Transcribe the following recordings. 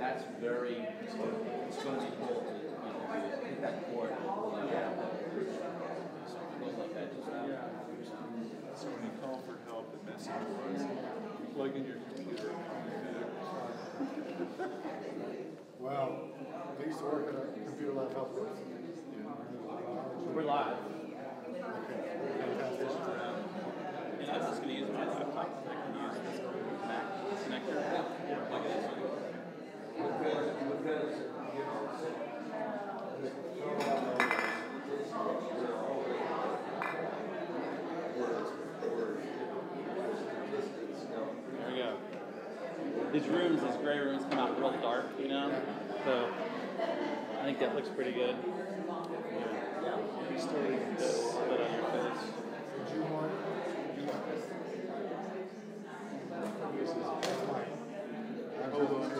that's very, it's going to be cool to, hit that chord and pull that out. Something goes like that just out. So when you call for help, the message was, plug in your computer. Wow. They used to work at a computer lab help desk. We're live. Okay. Fantastic. And I'm just going to use my laptop. I can use this Mac connector. Plug it in. There we go. These rooms, these gray rooms come out real dark, So I think that looks pretty good. You started Spit on your face. Did you want this is mine. hold on.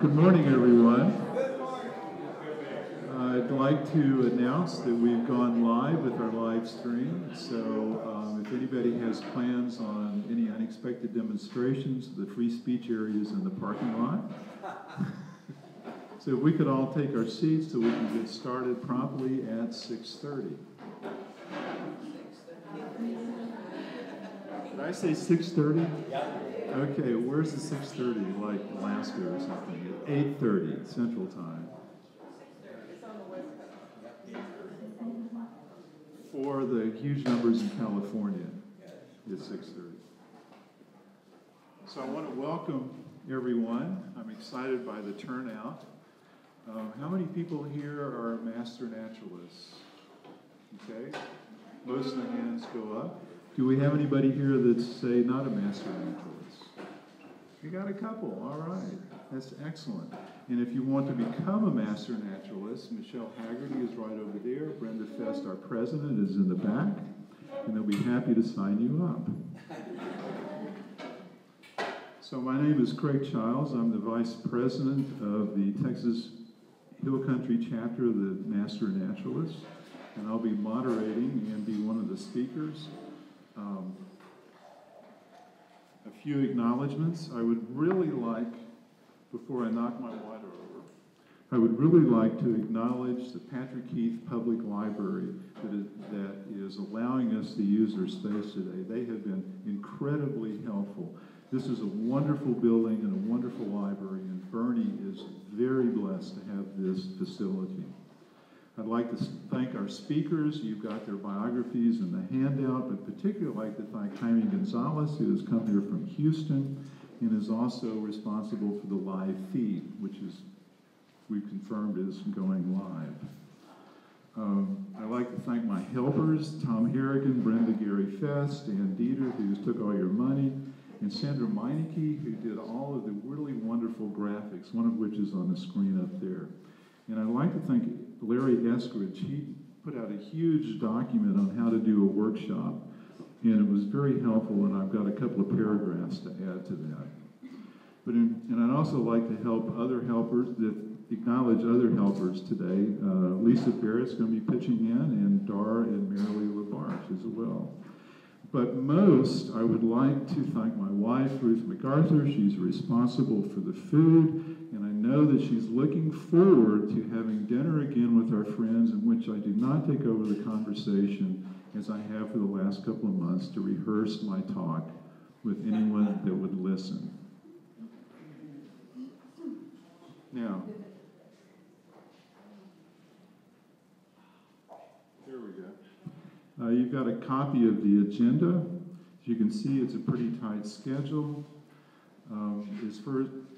Good morning, everyone. I'd like to announce that we've gone live with our live stream. So if anybody has plans on any unexpected demonstrations, the free speech area is in the parking lot. So if we could all take our seats so we can get started promptly at 6:30. Did I say 6:30? Yeah. Okay, where's the 6:30? Like Alaska or something? At 8:30 Central Time. For the huge numbers in California, it's 6:30. So I want to welcome everyone. I'm excited by the turnout. How many people here are master naturalists? Okay, most of the hands go up. Do we have anybody here that's, say, not a master naturalist? We got a couple, all right. That's excellent. And if you want to become a master naturalist, Michelle Haggerty is right over there. Brenda Fest, our president, is in the back, and they'll be happy to sign you up. So my name is Craig Childs. I'm the vice president of the Texas Hill Country chapter of the Master Naturalists, and I'll be moderating and be one of the speakers. A few acknowledgments. I would really like, before I knock my water over, I would really like to acknowledge the Patrick Heath Public Library that is allowing us to use their space today. They have been incredibly helpful. This is a wonderful building and a wonderful library, and Bernie is very blessed to have this facility. I'd like to thank our speakers. You've got their biographies in the handout, but particularly I'd like to thank Jaime Gonzalez, who has come here from Houston and is also responsible for the live feed, which is, we've confirmed, is going live. I'd like to thank my helpers, Tom Harrigan, Brenda Gary Fest, Dan Dieter, who took all your money, and Sandra Meineke, who did all of the really wonderful graphics, one of which is on the screen up there. And I'd like to thank Larry Eskridge. He put out a huge document on how to do a workshop, and it was very helpful, and I've got a couple of paragraphs to add to that. And I'd also like to help other helpers, acknowledge other helpers today. Lisa Barrett's going to be pitching in, and Dara and Marilee LaBarge as well. But most, I would like to thank my wife, Ruth MacArthur. She's responsible for the food, and I know that she's looking forward to having dinner again with our friends, in which I do not take over the conversation as I have for the last couple of months to rehearse my talk with anyone that would listen. Now, here we go. You've got a copy of the agenda. As you can see, it's a pretty tight schedule.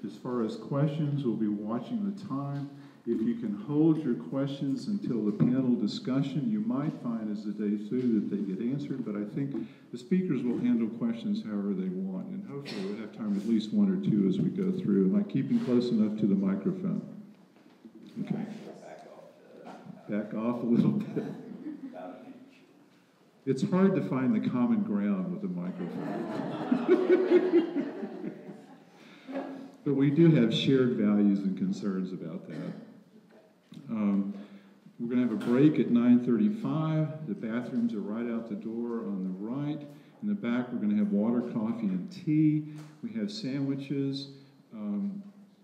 As far as questions, we'll be watching the time. If you can hold your questions until the panel discussion, you might find as the day through that they get answered, but I think the speakers will handle questions however they want, and hopefully we'll have time at least one or two as we go through. Am I keeping close enough to the microphone? Okay. Back off a little bit. It's hard to find the common ground with a microphone. But we do have shared values and concerns about that. We're going to have a break at 9:35. The bathrooms are right out the door on the right. In the back, we're going to have water, coffee, and tea. We have sandwiches.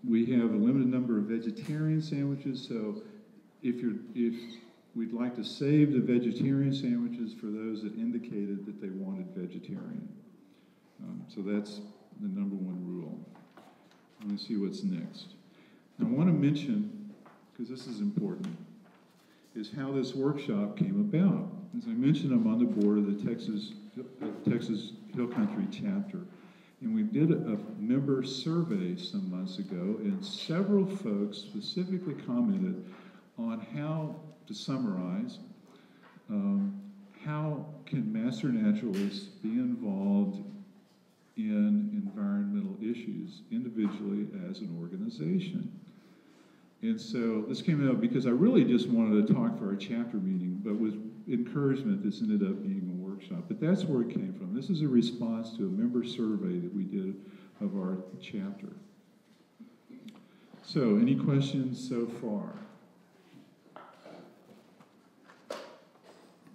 We have a limited number of vegetarian sandwiches, so if we'd like to save the vegetarian sandwiches for those that indicated that they wanted vegetarian. So that's the number one rule. Let me see what's next. I want to mention, because this is important, is how this workshop came about. As I mentioned, I'm on the board of the Texas Hill Country chapter, and we did a member survey some months ago, and several folks specifically commented on how, to summarize, how can master naturalists be involved in environmental issues individually as an organization. And so this came out because I really just wanted to talk for our chapter meeting, but with encouragement, this ended up being a workshop. But that's where it came from. This is a response to a member survey that we did of our chapter. So, any questions so far?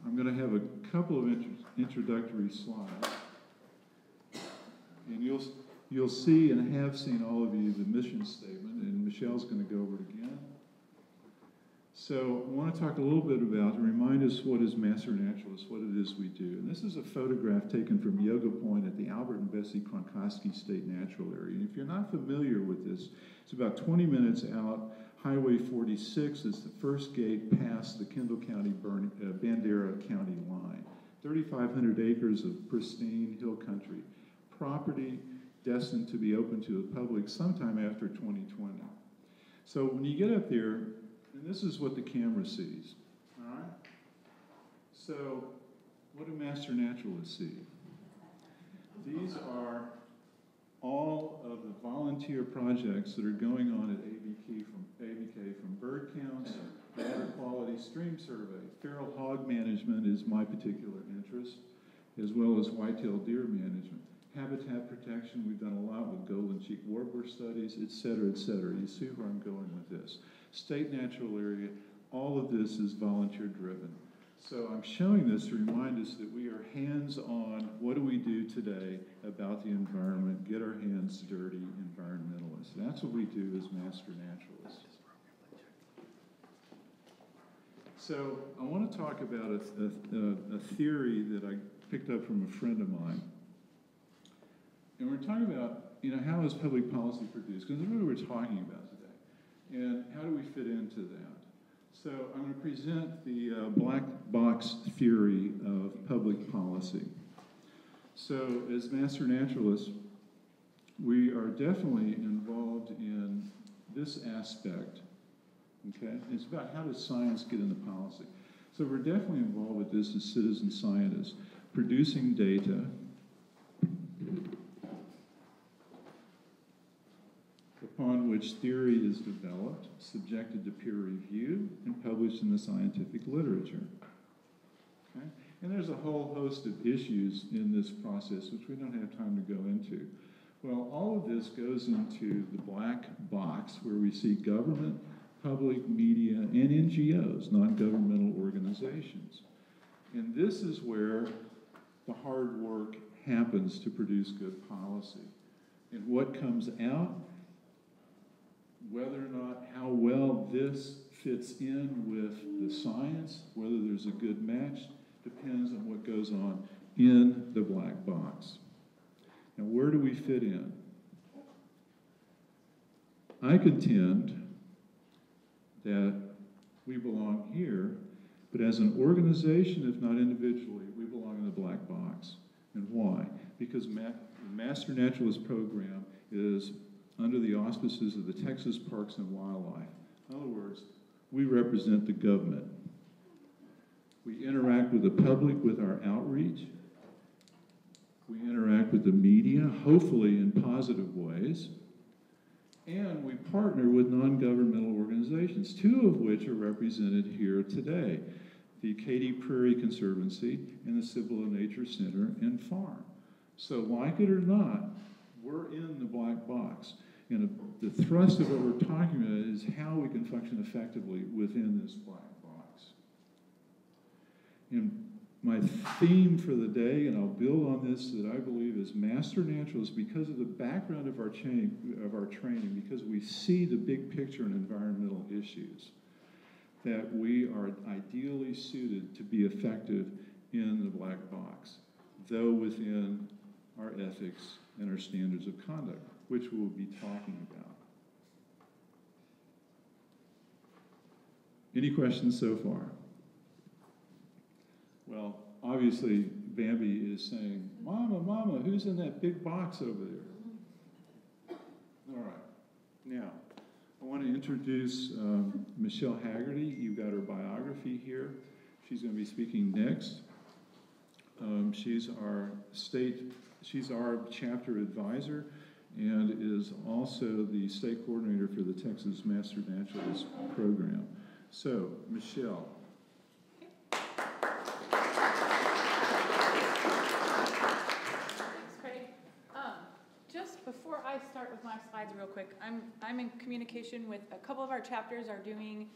I'm going to have a couple of introductory slides. And you'll see and have seen, all of you, the mission statement, and Michelle's going to go over it again. So I want to talk a little bit about, and remind us what is Master Naturalist, what it is we do. And this is a photograph taken from Yoga Point at the Albert and Bessie Kronkowski State Natural Area. And if you're not familiar with this, it's about 20 minutes out. Highway 46 is the first gate past the Kendall County, Bandera County line. 3,500 acres of pristine hill country. Property destined to be open to the public sometime after 2020. So when you get up there, and this is what the camera sees, all right? So what do Master Naturalists see? These are all of the volunteer projects that are going on at ABK from bird counts, water quality, stream survey, feral hog management is my particular interest, as well as whitetail deer management. Habitat protection, we've done a lot with golden cheek warbler studies, et cetera, et cetera. You see where I'm going with this. State natural area, all of this is volunteer driven. So I'm showing this to remind us that we are hands-on. What do we do today about the environment? Get our hands dirty, environmentalists. That's what we do as Master Naturalists. So I want to talk about a theory that I picked up from a friend of mine. And we're talking about, how is public policy produced? Because that's what we're talking about today. And how do we fit into that? So I'm going to present the black box theory of public policy. So as Master Naturalists, we are definitely involved in this aspect, okay? It's about how does science get into policy. So we're definitely involved with this as citizen scientists, producing data, upon which theory is developed, subjected to peer review, and published in the scientific literature. Okay? And there's a whole host of issues in this process, which we don't have time to go into. Well, all of this goes into the black box where we see government, public, media, and NGOs, non-governmental organizations. And this is where the hard work happens to produce good policy. And what comes out, whether or not how well this fits in with the science, whether there's a good match, depends on what goes on in the black box. Now, where do we fit in? I contend that we belong here, but as an organization, if not individually, we belong in the black box. And why? Because the Master Naturalist program is under the auspices of the Texas Parks and Wildlife. In other words, we represent the government. We interact with the public with our outreach. We interact with the media, hopefully in positive ways. And we partner with non-governmental organizations, two of which are represented here today. The Katy Prairie Conservancy and the Cibolo Nature Center and Farm. So like it or not, we're in the black box. And the thrust of what we're talking about is how we can function effectively within this black box. And my theme for the day, and I'll build on this, that I believe is Master Naturalists, because of the background of our training, because we see the big picture in environmental issues, that we are ideally suited to be effective in the black box, though within our ethics and our standards of conduct, which we'll be talking about. Any questions so far? Well, obviously, Bambi is saying, Mama, Mama, who's in that big box over there? All right. Now, I want to introduce Michelle Haggerty. You've got her biography here. She's going to be speaking next. She's our chapter advisor and is also the state coordinator for the Texas Master Naturalist program. So, Michelle. Thanks, Craig. Just before I start with my my slides real quick. I'm in communication with a couple of our chapters are doing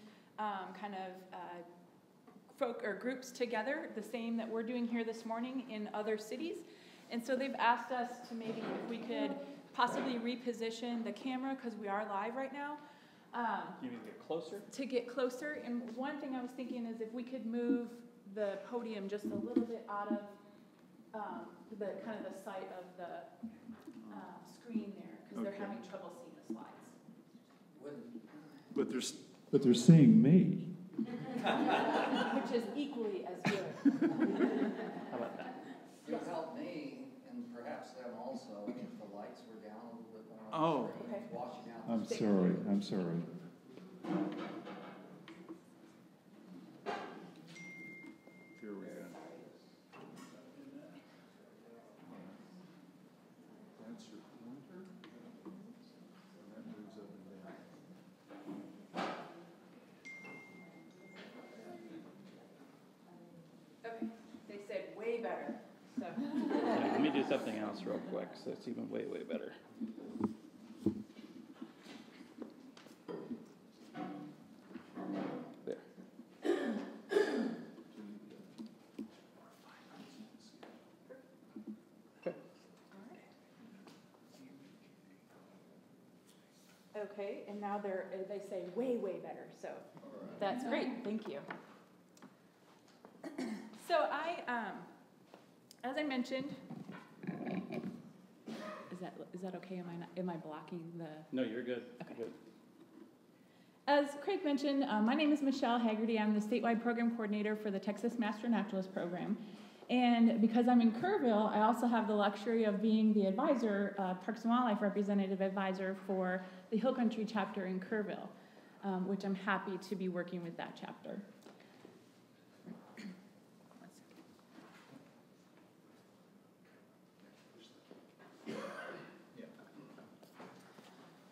folk or groups together, the same that we're doing here this morning in other cities. And so they've asked us to maybe if we could possibly reposition the camera because we are live right now. You need to get closer? To get closer. And one thing I was thinking is if we could move the podium just a little bit out of the kind of the sight of the screen there because they're having trouble seeing the slides. But they're seeing me. Which is equally as good. How about that? It would help me, and perhaps them also, if the lights were down a little bit more on the screen, Okay. washing out. I'm sorry. Here we go. That's your pointer. And that moves up and down. Okay. They said way better. So. Yeah, let me do something else real quick so it's even way, way better. There. Okay. Okay, and now they say way, way better. So that's great. Thank you. So as I mentioned, is that okay? Am I blocking the? No, you're good. Okay. Good. As Craig mentioned, my name is Michelle Haggerty. I'm the statewide program coordinator for the Texas Master Naturalist program. And because I'm in Kerrville, I also have the luxury of being the advisor, Parks and Wildlife representative advisor for the Hill Country chapter in Kerrville, which I'm happy to be working with that chapter.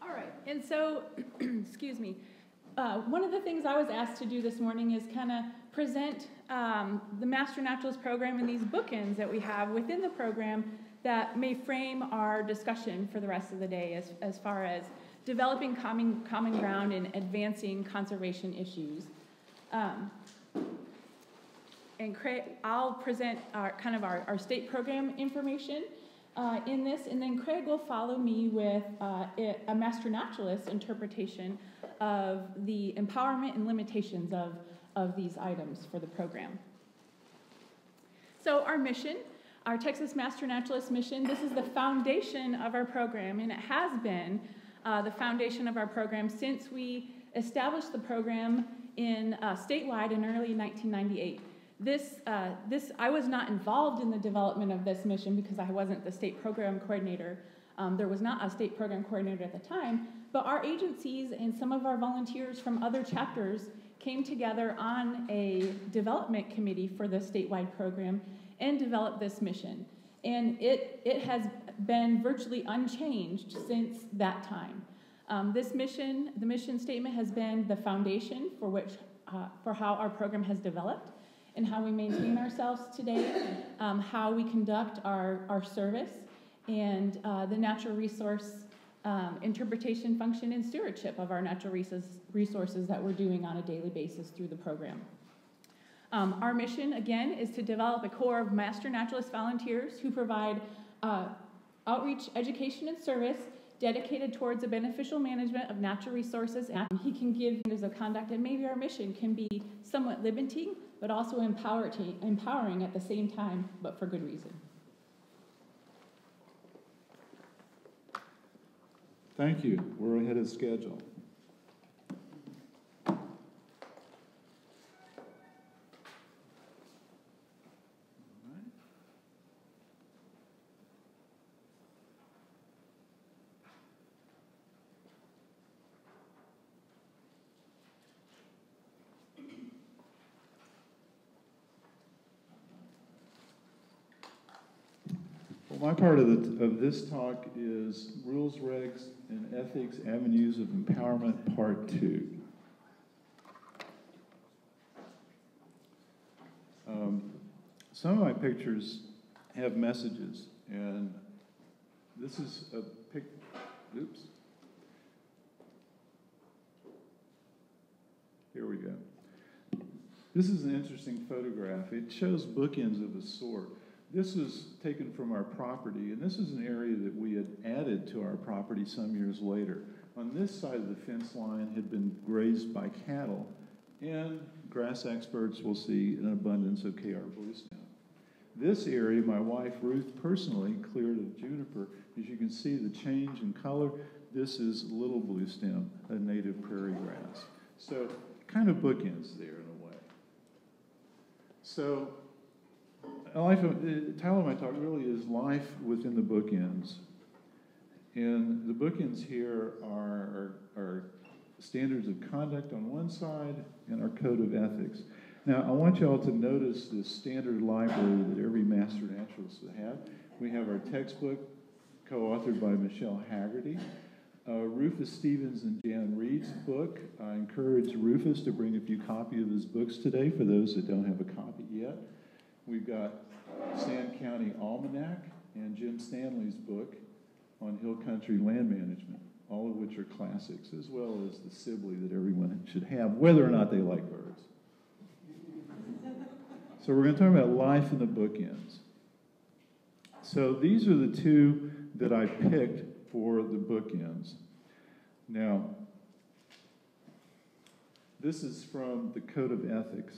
All right, and so, excuse me, one of the things I was asked to do this morning is kind of present the Master Naturalist program and these bookends that we have within the program that may frame our discussion for the rest of the day as far as developing common ground and advancing conservation issues. And Craig, I'll present our state program information in this, and then Craig will follow me with a Master Naturalist interpretation of the empowerment and limitations of these items for the program. So our mission, our Texas Master Naturalist mission, this is the foundation of our program, and it has been the foundation of our program since we established the program in statewide in early 1998. I was not involved in the development of this mission because I wasn't the state program coordinator. There was not a state program coordinator at the time, but our agencies and some of our volunteers from other chapters came together on a development committee for the statewide program and developed this mission. And it has been virtually unchanged since that time. This mission, the mission statement has been the foundation for how our program has developed and how we maintain ourselves today, how we conduct our service, and the natural resource interpretation, function, and stewardship of our natural resources that we're doing on a daily basis through the program. Our mission, again, is to develop a core of Master Naturalist volunteers who provide outreach, education, and service dedicated towards the beneficial management of natural resources. And he can give standards of conduct, and maybe our mission can be somewhat limiting, but also empowering at the same time, but for good reason. Thank you. We're ahead of schedule. Well, my part of this talk is Rules, Regs, and Ethics, Avenues of Empowerment, Part 2. Some of my pictures have messages, and this is a Here we go. This is an interesting photograph. It shows bookends of a sort. This was taken from our property, and this is an area that we had added to our property some years later. On this side of the fence line had been grazed by cattle, and grass experts will see an abundance of KR bluestem. This area, my wife Ruth personally cleared of juniper. As you can see the change in color, this is little bluestem, a native prairie grass. So kind of bookends there in a way. So the title of my talk really is Life Within the Bookends. And the bookends here are standards of conduct on one side and our code of ethics. Now, I want you all to notice this standard library that every master naturalist would have. We have our textbook, co-authored by Michelle Haggerty. Rufus Stevens and Jan Reed's book. I encourage Rufus to bring a few copies of his books today for those that don't have a copy yet. We've got Sand County Almanac and Jim Stanley's book on hill country land management, all of which are classics, as well as the Sibley that everyone should have, whether or not they like birds. So we're going to talk about life in the bookends. So these are the two that I picked for the bookends. Now, this is from the Code of Ethics.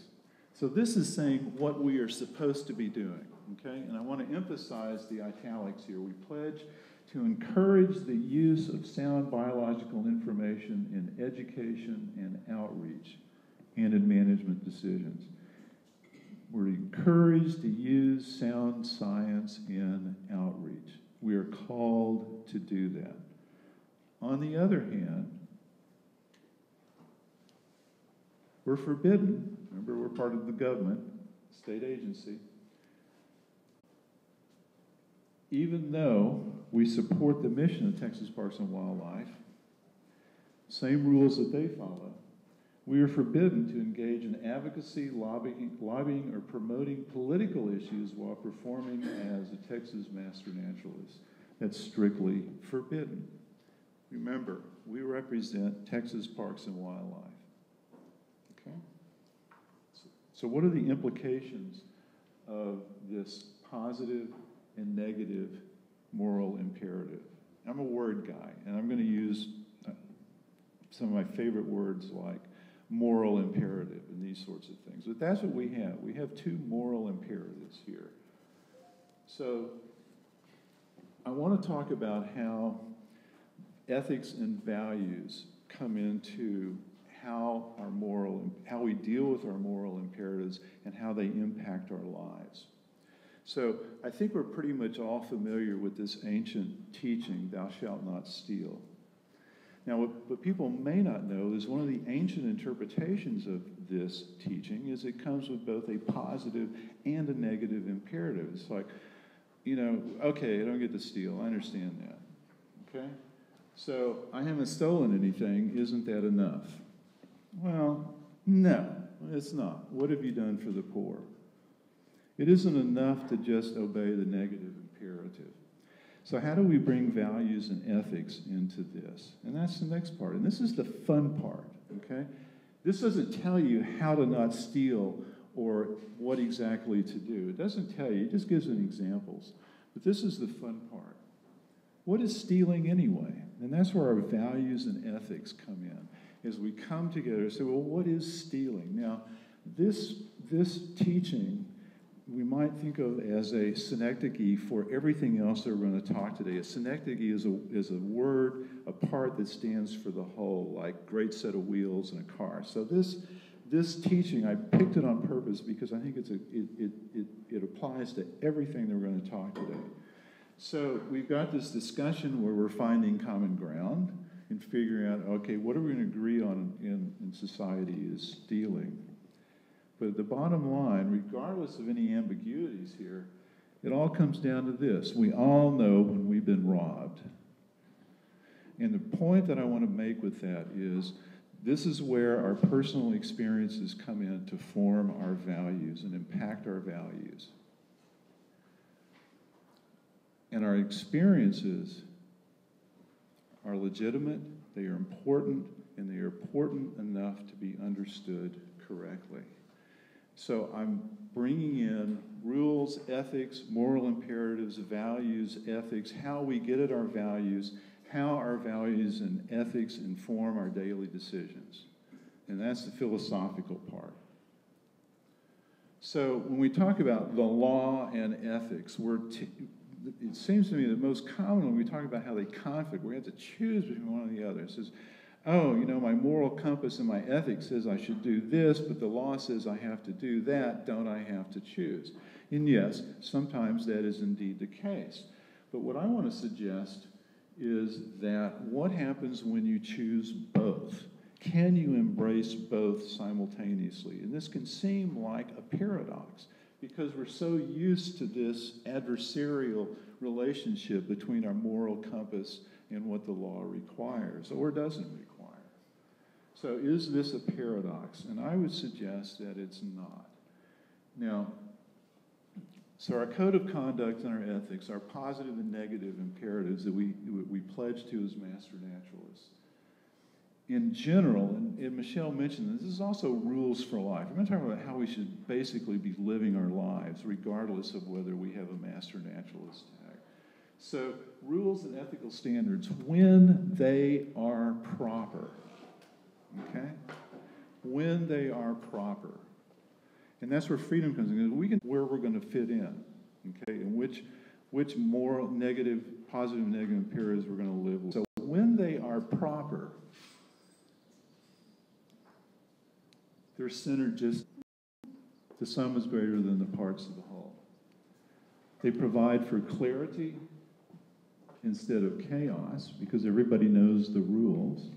So this is saying what we are supposed to be doing, okay? And I want to emphasize the italics here. We pledge to encourage the use of sound biological information in education and outreach and in management decisions. We're encouraged to use sound science in outreach. We are called to do that. On the other hand, we're forbidden, remember we're part of the government, state agency, even though we support the mission of Texas Parks and Wildlife, same rules that they follow, we are forbidden to engage in advocacy, lobbying, or promoting political issues while performing as a Texas Master Naturalist. That's strictly forbidden. Remember, we represent Texas Parks and Wildlife. Okay? So what are the implications of this positive and negative moral imperative? I'm a word guy, and I'm going to use some of my favorite words like moral imperative and these sorts of things. But that's what we have. We have two moral imperatives here. So I want to talk about how ethics and values come into how we deal with our moral imperatives and how they impact our lives. So I think we're pretty much all familiar with this ancient teaching, thou shalt not steal. Now, what people may not know is one of the ancient interpretations of this teaching is it comes with both a positive and a negative imperative. It's like, okay, I don't get to steal. I understand that. Okay? So I haven't stolen anything. Isn't that enough? Well, no, it's not. What have you done for the poor? It isn't enough to just obey the negative imperative. So how do we bring values and ethics into this? And that's the next part. And this is the fun part, okay? This doesn't tell you how to not steal or what exactly to do. It doesn't tell you. It just gives an examples. But this is the fun part. What is stealing anyway? And that's where our values and ethics come in, as we come together and say, well, what is stealing? Now, this teaching we might think of as a synecdoche for everything else that we're going to talk today. A synecdoche is a word, a part that stands for the whole, like great set of wheels in a car. So this teaching, I picked it on purpose because I think it applies to everything that we're going to talk today. So we've got this discussion where we're finding common ground and figuring out, okay, what are we going to agree on in society is stealing. But the bottom line, regardless of any ambiguities here, it all comes down to this. We all know when we've been robbed. And the point that I want to make with that is this is where our personal experiences come in to form our values and impact our values. And our experiences are legitimate, they are important, and they are important enough to be understood correctly. So I'm bringing in rules, ethics, moral imperatives, values, ethics, how we get at our values, how our values and ethics inform our daily decisions. And that's the philosophical part. So when we talk about the law and ethics, it seems to me that most commonly when we talk about how they conflict, we have to choose between one or the other. It says, oh, you know, my moral compass and my ethics says I should do this, but the law says I have to do that. Don't I have to choose? And yes, sometimes that is indeed the case. But what I want to suggest is that what happens when you choose both? Can you embrace both simultaneously? And this can seem like a paradox because we're so used to this adversarial relationship between our moral compass and what the law requires or doesn't require. So is this a paradox? And I would suggest that it's not. Now, so our code of conduct and our ethics, our positive and negative imperatives that we pledge to as master naturalists. In general, and Michelle mentioned this is also rules for life. We're going to talk about how we should basically be living our lives regardless of whether we have a master naturalist tag. So rules and ethical standards when they are proper, okay? When they are proper. And that's where freedom comes in. Where we're going to fit in, okay? And which moral, negative, positive, negative imperatives we're going to live with. So when they are proper, they're centered just, the sum is greater than the parts of the whole. They provide for clarity instead of chaos because everybody knows the rules.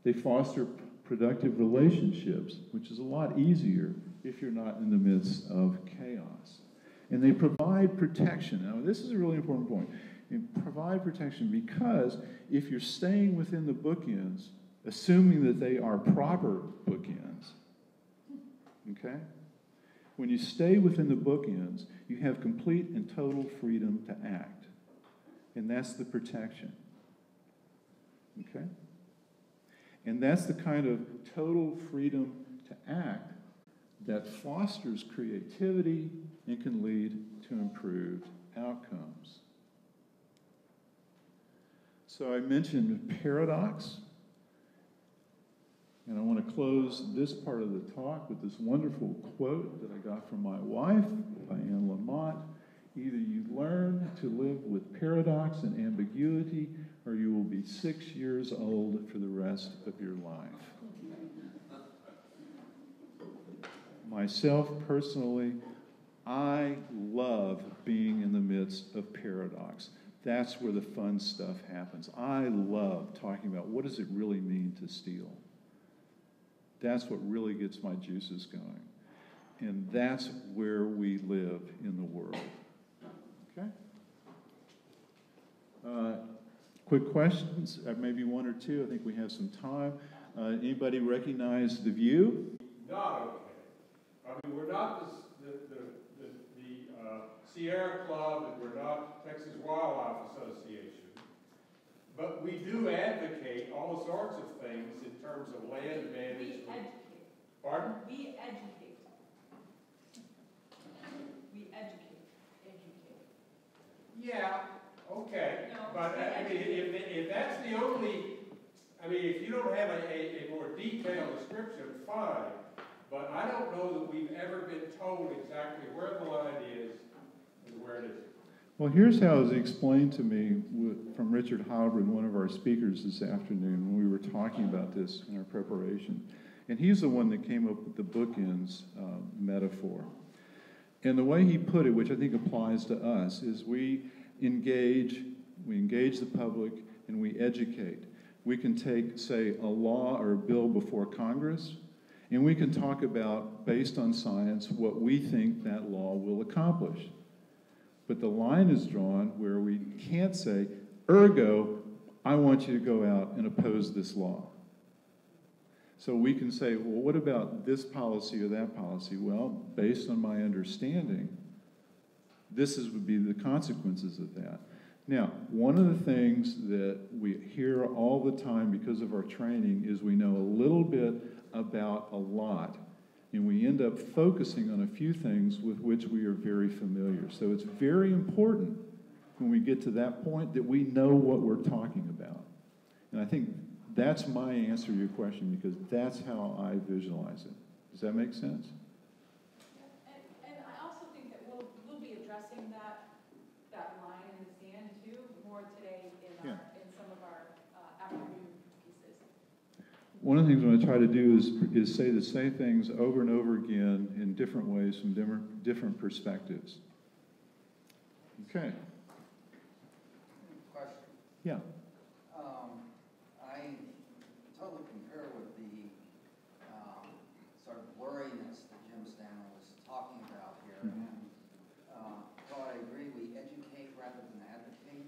They foster productive relationships, which is a lot easier if you're not in the midst of chaos. And they provide protection. Now, this is a really important point. They provide protection because if you're staying within the bookends, assuming that they are proper bookends, okay? When you stay within the bookends, you have complete and total freedom to act. And that's the protection, okay? And that's the kind of total freedom to act that fosters creativity and can lead to improved outcomes. So I mentioned paradox. And I want to close this part of the talk with this wonderful quote that I got from my wife, by Anne Lamott. Either you learn to live with paradox and ambiguity, or you will be 6 years old for the rest of your life. Myself, personally, I love being in the midst of paradox. That's where the fun stuff happens. I love talking about what does it really mean to steal. That's what really gets my juices going. And that's where we live in the world. Okay? Quick questions, maybe one or two. I think we have some time. Anybody recognize the view? Not okay. I mean, we're not the Sierra Club, and we're not Texas Wildlife Association. But we do advocate all sorts of things in terms of land management. We educate. Pardon? We educate. We educate. Yeah, okay. No, but I mean, if that's the only, I mean, if you don't have a more detailed description, fine. But I don't know that we've ever been told exactly where the line is and where it isn't. Well, here's how it was explained to me from Richard Halberd, one of our speakers this afternoon, when we were talking about this in our preparation. And he's the one that came up with the bookends metaphor. And the way he put it, which I think applies to us, is we engage the public, and we educate. We can take, say, a law or a bill before Congress, and we can talk about, based on science, what we think that law will accomplish. But the line is drawn where we can't say, ergo, I want you to go out and oppose this law. So we can say, well, what about this policy or that policy? Well, based on my understanding, would be the consequences of that. Now, one of the things that we hear all the time because of our training is we know a little bit about a lot, and we end up focusing on a few things with which we are very familiar. So it's very important when we get to that point that we know what we're talking about. And I think that's my answer to your question, because that's how I visualize it. Does that make sense? And I also think that we'll be addressing that line in the sand too more today in some of our afternoon pieces. One of the things I'm going to try to do is say the same things over and over again in different ways from different perspectives. Okay. Question. Yeah. I totally concur with the sort of blurriness that Jim Stanley was talking about here. Mm-hmm. And while I agree we educate rather than advocate,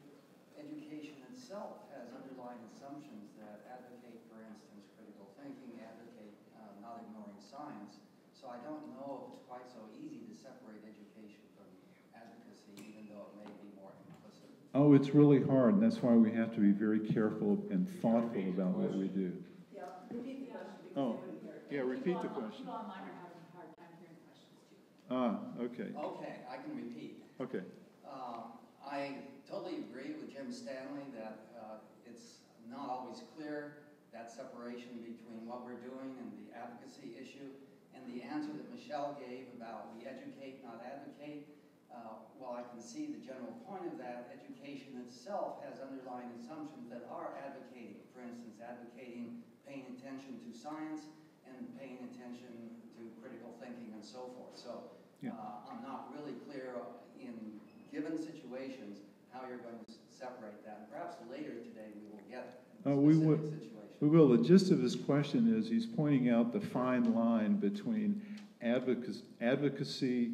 education itself has underlying assumptions that advocate, for instance, critical thinking, advocate not ignoring science. So I don't know if it's quite so easy to separate education from advocacy, even though it may be more implicit. Oh, it's really hard, and that's why we have to be very careful and thoughtful about what we do. Yeah, repeat the question. Oh, yeah, repeat the question. People online are having a hard time hearing questions too. Okay. Okay, I can repeat. Okay. I totally agree with Jim Stanley that it's not always clear, that separation between what we're doing and the advocacy issue. And the answer that Michelle gave about we educate, not advocate, while I can see the general point of that, education itself has underlying assumptions that are advocating. For instance, advocating paying attention to science and paying attention to critical thinking and so forth. So I'm not really clear in given situations how you're going to separate that. And perhaps later today we will get specific situations. We will. The gist of his question is he's pointing out the fine line between advocacy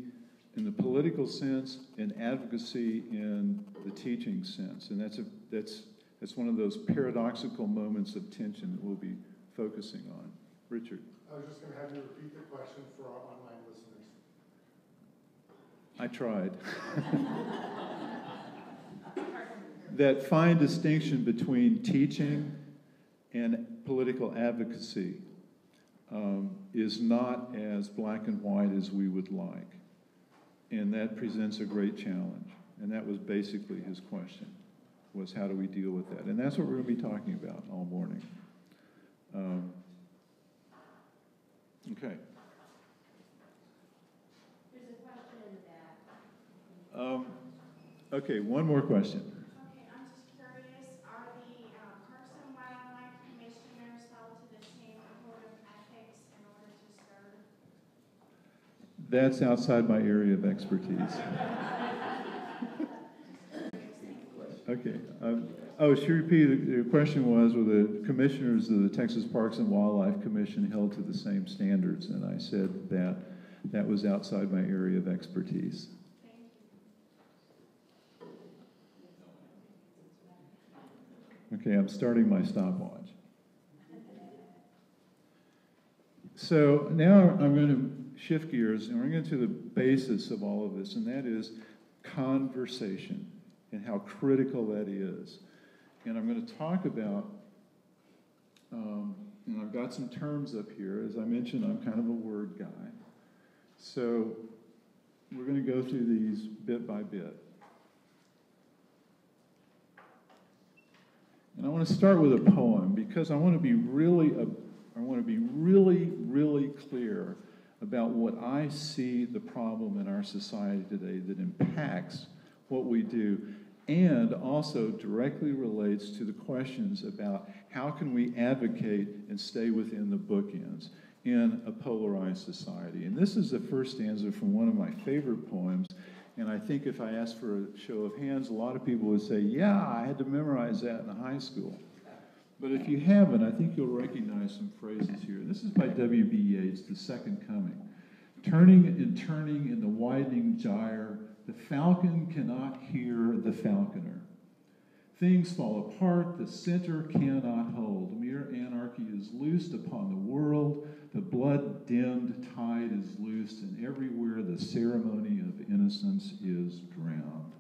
in the political sense and advocacy in the teaching sense. And that's one of those paradoxical moments of tension that we'll be focusing on. Richard. I was just going to have you repeat the question for our online listeners. I tried. That fine distinction between teaching and political advocacy is not as black and white as we would like. And that presents a great challenge. And that was basically his question, was how do we deal with that? And that's what we're going to be talking about all morning. Okay. There's a question in the back. Okay, one more question. Okay, I'm just curious, are the Parks and Wildlife Commissioners held to the same code of ethics in order to serve? That's outside my area of expertise. Okay. She repeated, the question was, were the commissioners of the Texas Parks and Wildlife Commission held to the same standards? And I said that that was outside my area of expertise. Okay, I'm starting my stopwatch. So now I'm going to shift gears, and we're going to get to the basis of all of this, and that is conversation and how critical that is. And I'm going to talk about, and I've got some terms up here. As I mentioned, I'm kind of a word guy. So we're going to go through these bit by bit. And I want to start with a poem because I want to be really clear about what I see the problem in our society today that impacts what we do and also directly relates to the questions about how can we advocate and stay within the bookends in a polarized society. And this is the first stanza from one of my favorite poems. And I think if I asked for a show of hands, a lot of people would say, yeah, I had to memorize that in high school. But if you haven't, I think you'll recognize some phrases here. This is by W.B. Yeats, The Second Coming. Turning and turning in the widening gyre, the falcon cannot hear the falconer. Things fall apart, the center cannot hold. Mere anarchy is loosed upon the world. The blood-dimmed tide is loosed, and everywhere the ceremony of innocence is drowned.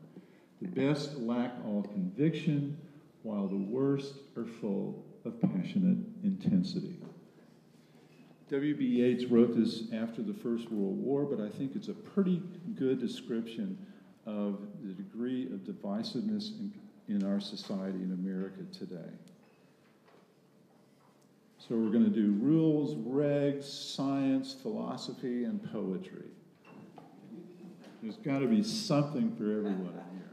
The best lack all conviction, while the worst are full of passionate intensity. W.B. Yeats wrote this after the First World War, but I think it's a pretty good description of the degree of divisiveness in our society in America today. So we're going to do rules, regs, science, philosophy, and poetry. There's got to be something for everyone in here.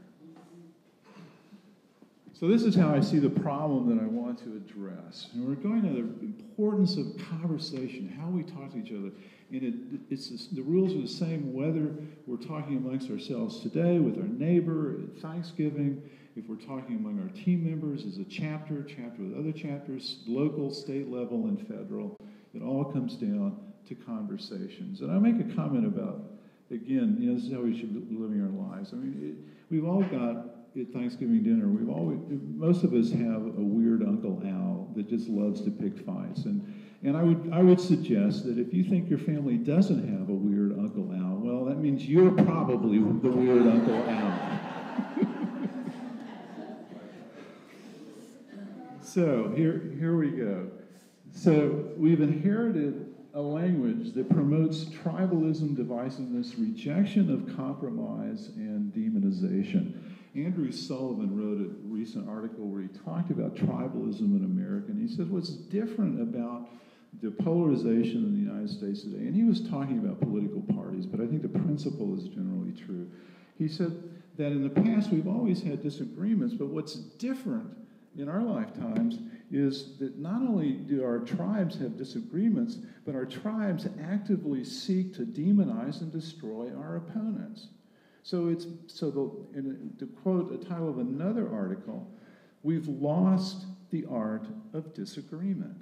So this is how I see the problem that I want to address. And we're going to the importance of conversation, how we talk to each other. And the rules are the same whether we're talking amongst ourselves today, with our neighbor, at Thanksgiving, if we're talking among our team members as a chapter with other chapters, local, state level, and federal. It all comes down to conversations. And I make a comment about, again, this is how we should be living our lives. I mean, we've all got, at Thanksgiving dinner, most of us have a weird Uncle Al that just loves to pick fights. And I would suggest that if you think your family doesn't have a weird Uncle Al, well, that means you're probably the weird Uncle Al. So here we go. So we've inherited a language that promotes tribalism, divisiveness, rejection of compromise, and demonization. Andrew Sullivan wrote a recent article where he talked about tribalism in America, and he says what's different about the polarization in the United States today, and he was talking about political parties, but I think the principle is generally true. He said that in the past we've always had disagreements, but what's different in our lifetimes is that not only do our tribes have disagreements, but our tribes actively seek to demonize and destroy our opponents. To quote a title of another article, we've lost the art of disagreement.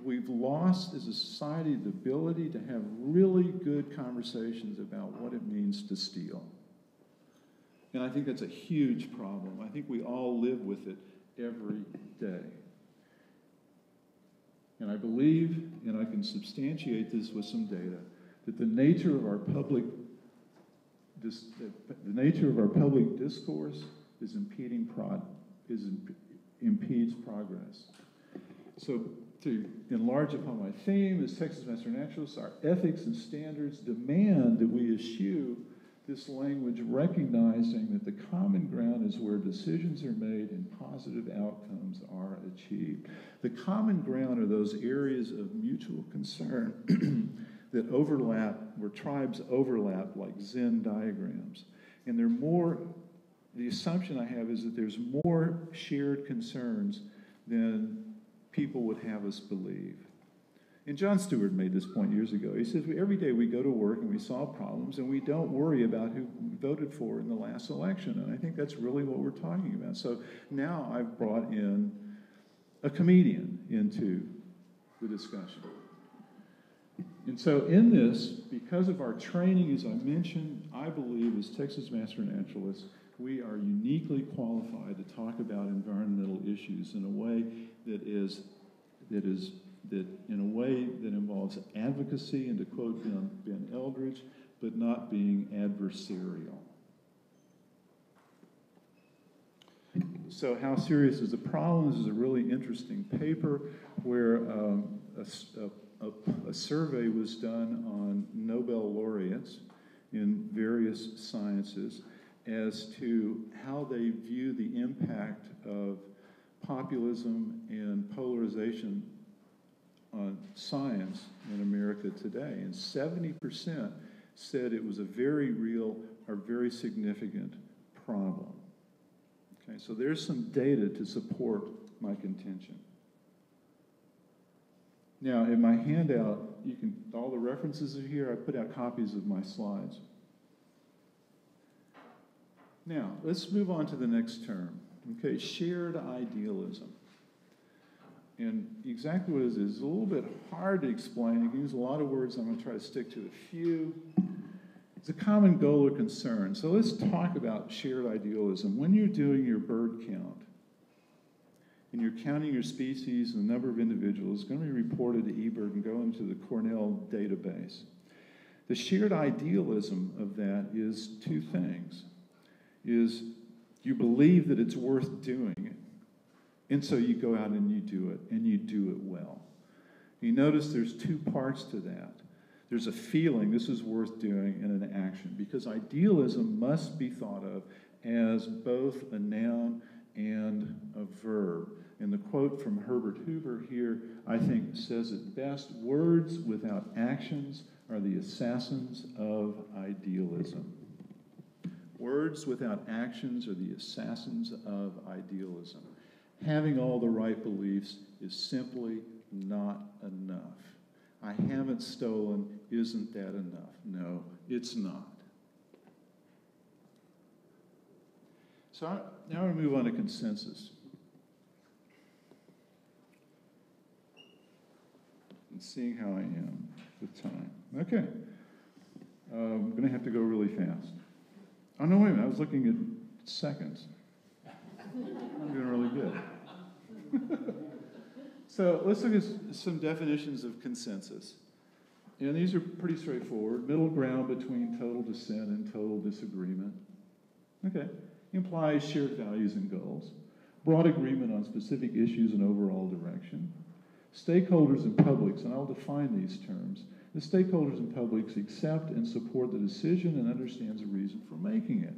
We've lost as a society the ability to have really good conversations about what it means to steal. And I think that's a huge problem. I think we all live with it every day. And I believe, and I can substantiate this with some data, that the nature of our public discourse impedes progress. So to enlarge upon my theme, as Texas Master Naturalists, our ethics and standards demand that we eschew this language, recognizing that the common ground is where decisions are made and positive outcomes are achieved. The common ground are those areas of mutual concern that overlap, where tribes overlap like Venn diagrams. And the assumption I have is that there's more shared concerns than people would have us believe. And John Stewart made this point years ago. He says, every day we go to work and we solve problems and we don't worry about who voted for in the last election. And I think that's really what we're talking about. So now I've brought in a comedian into the discussion. And so in this, because of our training, as I mentioned, I believe as Texas Master Naturalists, we are uniquely qualified to talk about environmental issues in a way that involves advocacy, and to quote Ben Eldridge, but not being adversarial. So how serious is the problem? This is a really interesting paper where a survey was done on Nobel laureates in various sciences as to how they view the impact of populism and polarization on science in America today. And 70% said it was a very real or very significant problem. Okay, so there's some data to support my contention. Now, in my handout, all the references are here. I put out copies of my slides. Now, let's move on to the next term. Okay, shared idealism. And exactly what it is a little bit hard to explain. You can use a lot of words. I'm going to try to stick to a few. It's a common goal or concern. So let's talk about shared idealism. When you're doing your bird count, and you're counting your species and the number of individuals, it's going to be reported to eBird and go into the Cornell database. The shared idealism of that is two things. is you believe that it's worth doing it. And so you go out and you do it, and you do it well. You notice there's two parts to that. There's a feeling this is worth doing and an action, because idealism must be thought of as both a noun and a verb. And the quote from Herbert Hoover here, I think, says it best. Words without actions are the assassins of idealism. Words without actions are the assassins of idealism. Having all the right beliefs is simply not enough. I haven't stolen, isn't that enough? No, it's not. So now we move on to consensus. And seeing how I am with time. Okay. I'm going to have to go really fast. Oh, no, wait a minute. I was looking at seconds. I'm doing really good. So let's look at some definitions of consensus. And these are pretty straightforward. Middle ground between total dissent and total disagreement. Okay. Implies shared values and goals. Broad agreement on specific issues and overall direction. Stakeholders and publics, and I'll define these terms. The stakeholders and publics accept and support the decision and understands the reason for making it.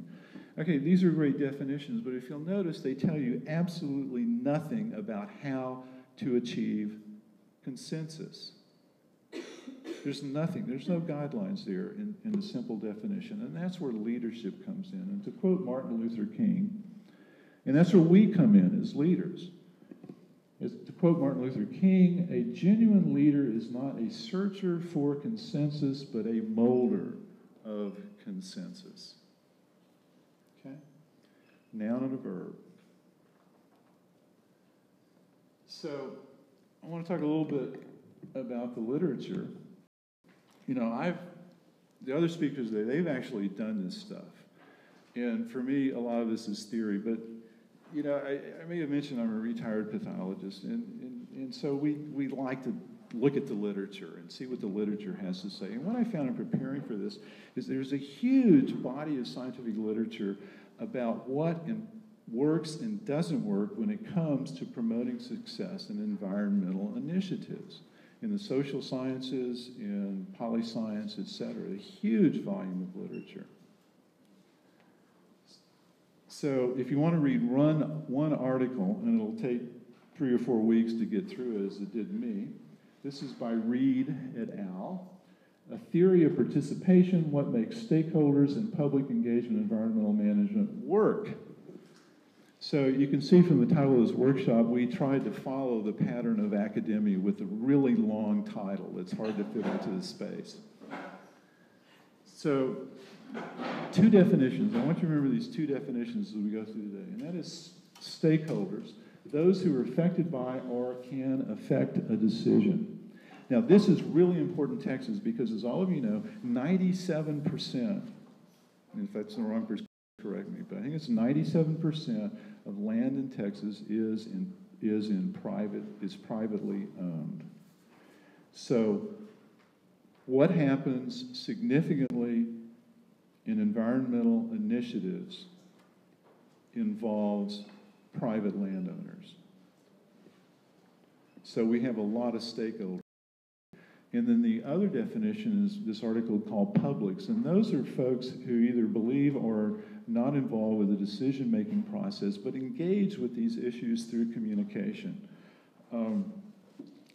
Okay, these are great definitions, but if you'll notice, they tell you absolutely nothing about how to achieve consensus. There's nothing, there's no guidelines there in the simple definition, and that's where leadership comes in. And to quote Martin Luther King, and that's where we come in as leaders. To quote Martin Luther King, a genuine leader is not a searcher for consensus, but a molder of consensus. Okay? Noun and a verb. So I want to talk a little bit about the literature. You know, the other speakers there, they've actually done this stuff. And for me, a lot of this is theory, but you know, I may have mentioned I'm a retired pathologist, and so we like to look at the literature and see what the literature has to say. And what I found in preparing for this is there's a huge body of scientific literature about what works and doesn't work when it comes to promoting success in environmental initiatives. In the social sciences, in poli-science, et cetera, a huge volume of literature. So if you want to read one article, and it'll take 3 or 4 weeks to get through it as it did me, this is by Reed et al. A Theory of Participation, What Makes Stakeholders in Public Engagement and Environmental Management Work. So you can see from the title of this workshop, we tried to follow the pattern of academia with a really long title that's hard to fit into the space. So 2 definitions. I want you to remember these 2 definitions as we go through today, and that is stakeholders, those who are affected by or can affect a decision. Now, this is really important in Texas because, as all of you know, 97%, and if that's the wrong person, correct me, but I think it's 97% of land in Texas is privately owned. So, what happens significantly in environmental initiatives involves private landowners. So we have a lot of stakeholders. And then the other definition is this article called publics, and those are folks who either believe or are not involved with the decision-making process, but engage with these issues through communication.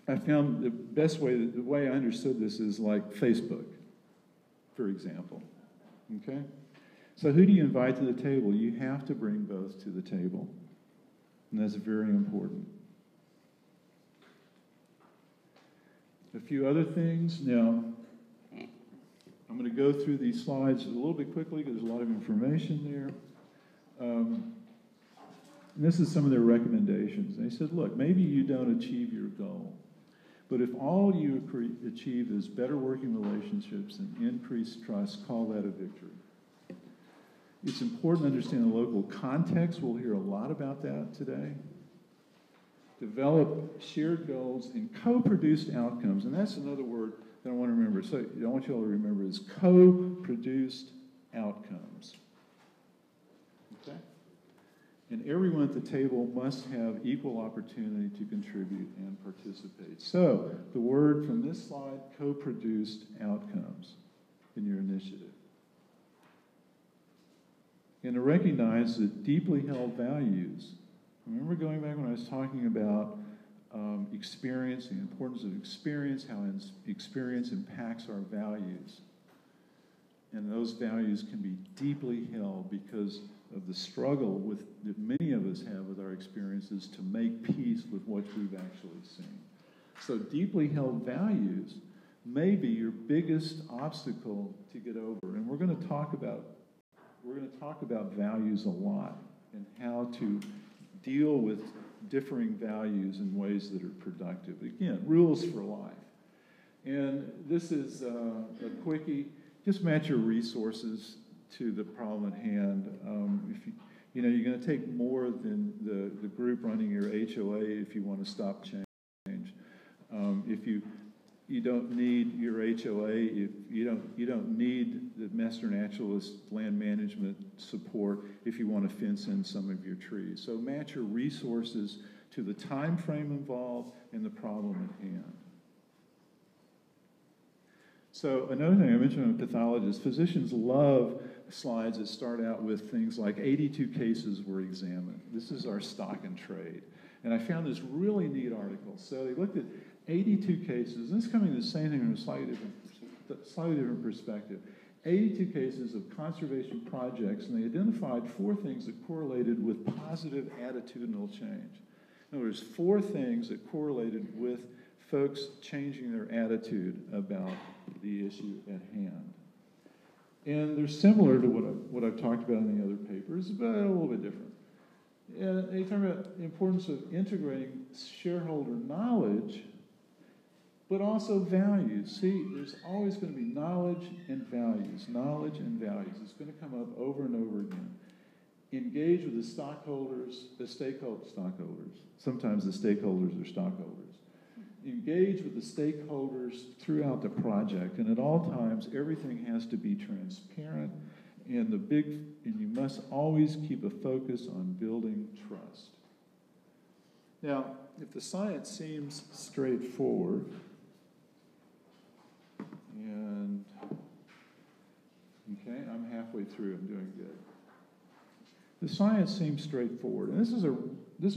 I found the best way, the way I understood this is like Facebook, for example. Okay? So who do you invite to the table? You have to bring both to the table. And that's very important. A few other things. Now, I'm going to go through these slides a little bit quickly because there's a lot of information there. And this is some of their recommendations. They said, look, maybe you don't achieve your goal, but if all you achieve is better working relationships and increased trust, call that a victory. It's important to understand the local context. We'll hear a lot about that today. Develop shared goals and co-produced outcomes. And that's another word that I want to remember. So I want you all to remember is co-produced outcomes. Okay? And everyone at the table must have equal opportunity to contribute and participate. So, the word from this slide, co-produced outcomes in your initiative. And to recognize that deeply held values, remember going back when I was talking about experience, the importance of experience, how experience impacts our values. And those values can be deeply held because of the struggle that many of us have with our experiences to make peace with what we've actually seen. So deeply held values may be your biggest obstacle to get over. And we're going to talk about values a lot and how to deal with differing values in ways that are productive. Again, rules for life. And this is a quickie. Just match your resources to the problem at hand. If you're going to take more than the group running your HOA if you want to stop change. If you don't need your HOA, if you don't need the Master Naturalist land management support if you want to fence in some of your trees. So match your resources to the time frame involved and the problem at hand. So another thing I mentioned, I'm a pathologist. Physicians love slides that start out with things like 82 cases were examined. This is our stock and trade. And I found this really neat article. So they looked at 82 cases, and this is coming to the same thing from a slightly different perspective. 82 cases of conservation projects, and they identified 4 things that correlated with positive attitudinal change. In other words, 4 things that correlated with folks changing their attitude about the issue at hand. And they're similar to what I've talked about in the other papers, but a little bit different. And they talk about the importance of integrating shareholder knowledge, but also values. See, there's always going to be knowledge and values. Knowledge and values. It's going to come up over and over again. Engage with the stockholders, stockholders. Sometimes the stakeholders are stockholders. Engage with the stakeholders throughout the project, and at all times, everything has to be transparent, and you must always keep a focus on building trust. Now, if the science seems straightforward, and okay, I'm halfway through, I'm doing good. The science seems straightforward, and this is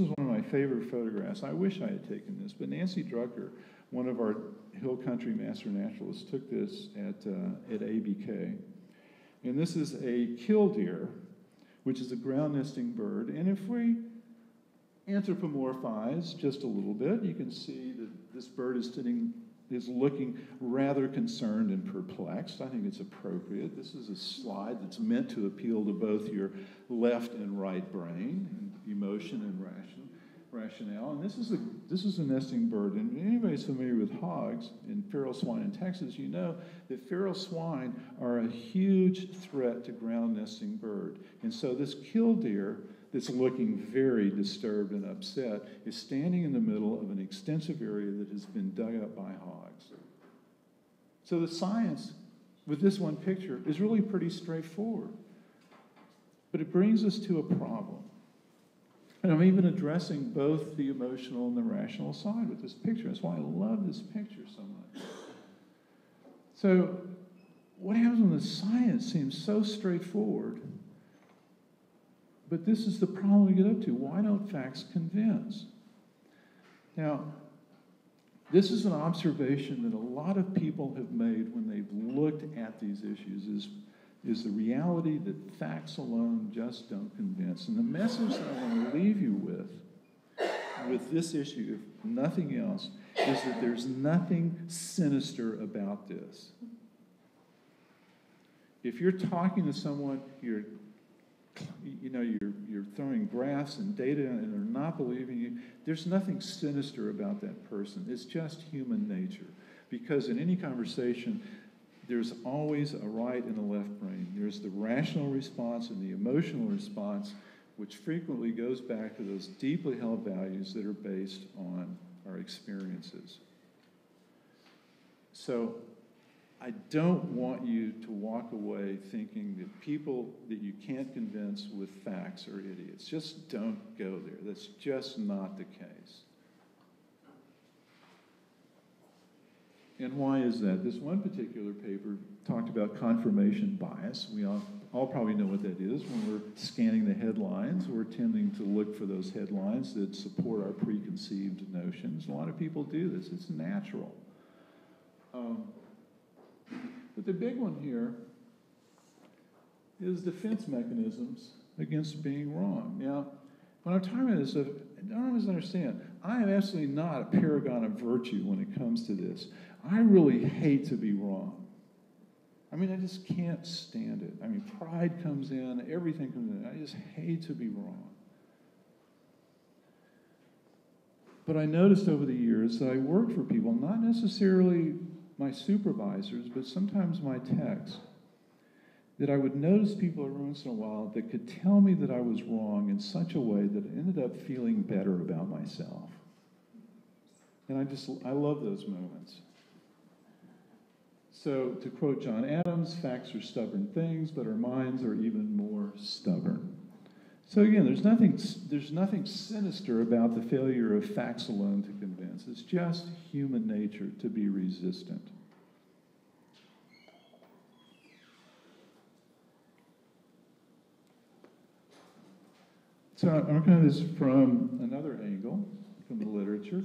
one of my favorite photographs. I wish I had taken this, but Nancy Drucker, one of our Hill Country Master Naturalists, took this at ABK. And this is a killdeer, which is a ground nesting bird. And if we anthropomorphize just a little bit, you can see that this bird is looking rather concerned and perplexed. I think it's appropriate. This is a slide that's meant to appeal to both your left and right brain, and emotion and rationale. And this is a nesting bird. And if anybody's familiar with hogs and feral swine in Texas, you know that feral swine are a huge threat to ground nesting bird. And so this killdeer that's looking very disturbed and upset is standing in the middle of an extensive area that has been dug up by hogs. So the science with this one picture is really pretty straightforward. But it brings us to a problem. And I'm even addressing both the emotional and the rational side with this picture. That's why I love this picture so much. So what happens when the science seems so straightforward? But this is the problem we get up to. Why don't facts convince? Now, this is an observation that a lot of people have made when they've looked at these issues, is the reality that facts alone just don't convince. And the message that I want to leave you with this issue, if nothing else, is that there's nothing sinister about this. If you're talking to someone, you're throwing graphs and data and they're not believing you, there's nothing sinister about that person. It's just human nature. Because in any conversation, there's always a right and a left brain. There's the rational response and the emotional response, which frequently goes back to those deeply held values that are based on our experiences. So I don't want you to walk away thinking that people that you can't convince with facts are idiots. Just don't go there. That's just not the case. And why is that? This one particular paper talked about confirmation bias. We all probably know what that is. When we're scanning the headlines, we're tending to look for those headlines that support our preconceived notions. A lot of people do this. It's natural. But the big one here is defense mechanisms against being wrong. Now, when I'm talking about this stuff, don't misunderstand. I am absolutely not a paragon of virtue when it comes to this. I really hate to be wrong. I mean, I just can't stand it. I mean, pride comes in, everything comes in. I just hate to be wrong. But I noticed over the years that I worked for people, not necessarily my supervisors, but sometimes my techs, that I would notice people every once in a while that could tell me that I was wrong in such a way that I ended up feeling better about myself. And I love those moments. So, to quote John Adams, facts are stubborn things, but our minds are even more stubborn. So again, there's nothing sinister about the failure of facts alone to convince. It's just human nature to be resistant. So I'm looking at this from another angle, from the literature.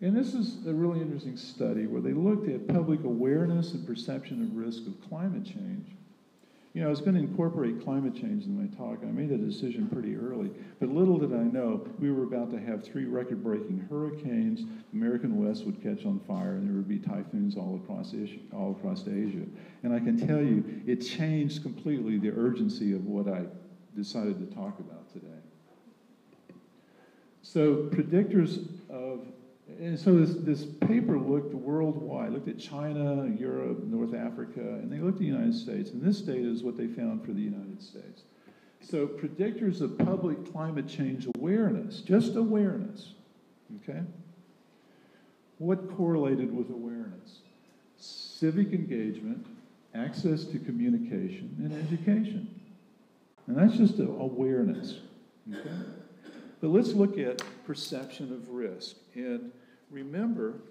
And this is a really interesting study where they looked at public awareness and perception of risk of climate change. You know, I was going to incorporate climate change in my talk, and I made that decision pretty early. But little did I know, we were about to have 3 record-breaking hurricanes, the American West would catch on fire, and there would be typhoons all across Asia. And I can tell you, it changed completely the urgency of what I decided to talk about today. So predictors of, and so this paper looked worldwide, looked at China, Europe, North Africa, and they looked at the United States, and this data is what they found for the United States. So predictors of public climate change awareness, just awareness, okay? What correlated with awareness? Civic engagement, access to communication, and education. And that's just awareness, okay? But let's look at perception of risk. And remember,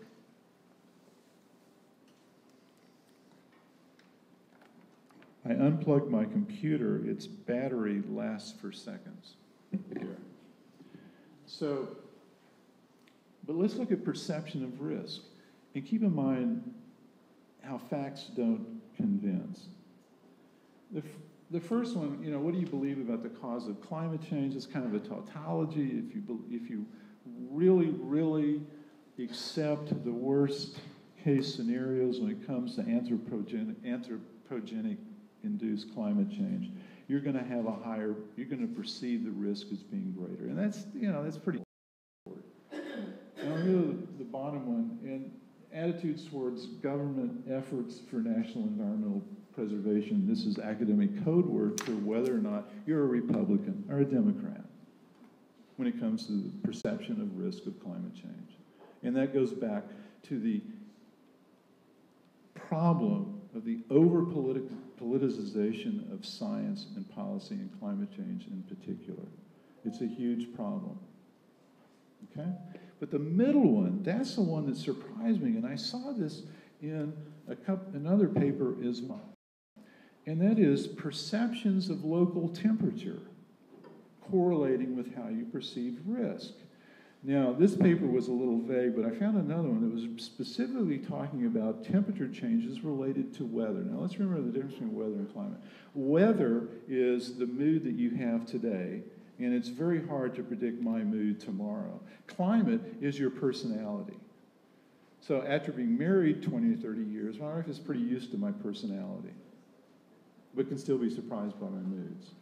I unplugged my computer, its battery lasts for seconds here. So, but let's look at perception of risk. And keep in mind how facts don't convince. The first one, you know, what do you believe about the cause of climate change? It's kind of a tautology. If you really, really accept the worst case scenarios when it comes to anthropogenic induced climate change, you're going to have you're going to perceive the risk as being greater. And that's, you know, that's pretty important. And I'll go to the bottom one, and attitudes towards government efforts for national environmental preservation. This is academic code word for whether or not you're a Republican or a Democrat when it comes to the perception of risk of climate change. And that goes back to the problem of the over-politicization of science and policy and climate change in particular. It's a huge problem, okay? But the middle one, that's the one that surprised me, and I saw this in another paper as well. And that is perceptions of local temperature correlating with how you perceive risk. Now, this paper was a little vague, but I found another one that was specifically talking about temperature changes related to weather. Now, let's remember the difference between weather and climate. Weather is the mood that you have today, and it's very hard to predict my mood tomorrow. Climate is your personality. So after being married 20 or 30 years, my wife is pretty used to my personality, but can still be surprised by my moods.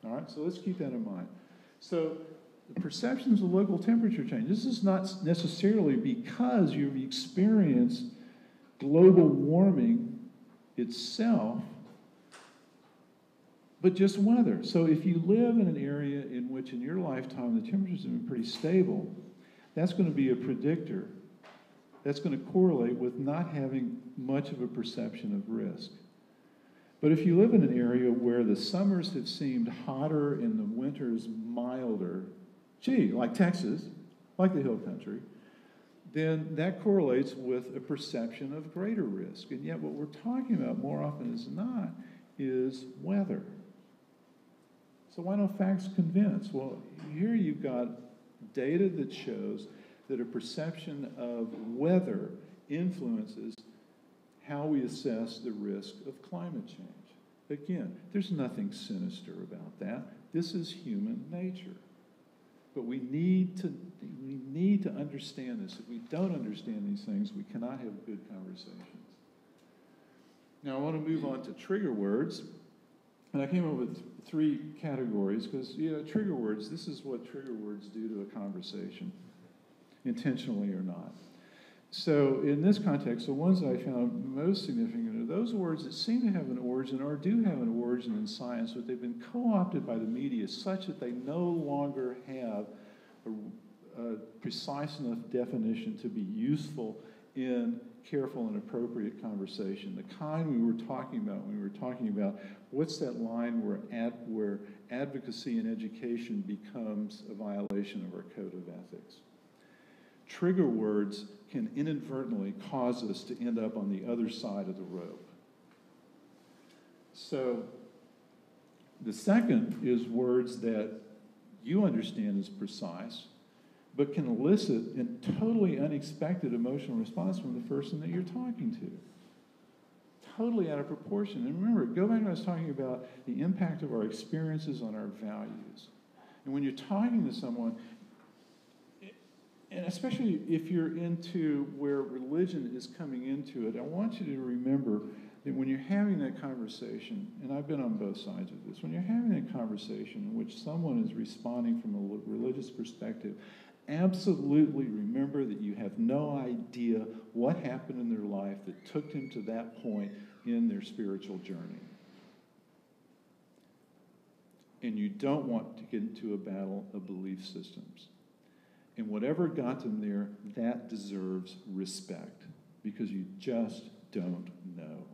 All right, so let's keep that in mind. So the perceptions of local temperature change. This is not necessarily because you've experienced global warming itself, but just weather. So if you live in an area in which in your lifetime the temperatures have been pretty stable, that's going to be a predictor that's going to correlate with not having much of a perception of risk. But if you live in an area where the summers have seemed hotter and the winters milder, gee, like Texas, like the Hill Country, then that correlates with a perception of greater risk. And yet what we're talking about more often as not is weather. So why don't facts convince? Well, here you've got data that shows that a perception of weather influences how we assess the risk of climate change. Again, there's nothing sinister about that. This is human nature. But we need to understand this. If we don't understand these things, we cannot have good conversations. Now, I want to move on to trigger words. And I came up with 3 categories because, trigger words, this is what trigger words do to a conversation, intentionally or not. So in this context, the ones that I found most significant are those words that seem to have an origin or do have an origin in science, but they've been co-opted by the media such that they no longer have a precise enough definition to be useful in careful and appropriate conversation. The kind we were talking about when we were talking about what's that line where advocacy and education becomes a violation of our code of ethics. Trigger words can inadvertently cause us to end up on the other side of the rope. So the second is words that you understand as precise, but can elicit a totally unexpected emotional response from the person that you're talking to. Totally out of proportion. And remember, go back to what I was talking about the impact of our experiences on our values. And when you're talking to someone, and especially if you're into where religion is coming into it, I want you to remember that when you're having that conversation, and I've been on both sides of this, when you're having a conversation in which someone is responding from a religious perspective, absolutely remember that you have no idea what happened in their life that took them to that point in their spiritual journey. And you don't want to get into a battle of belief systems. And whatever got them there, that deserves respect, because you just don't know.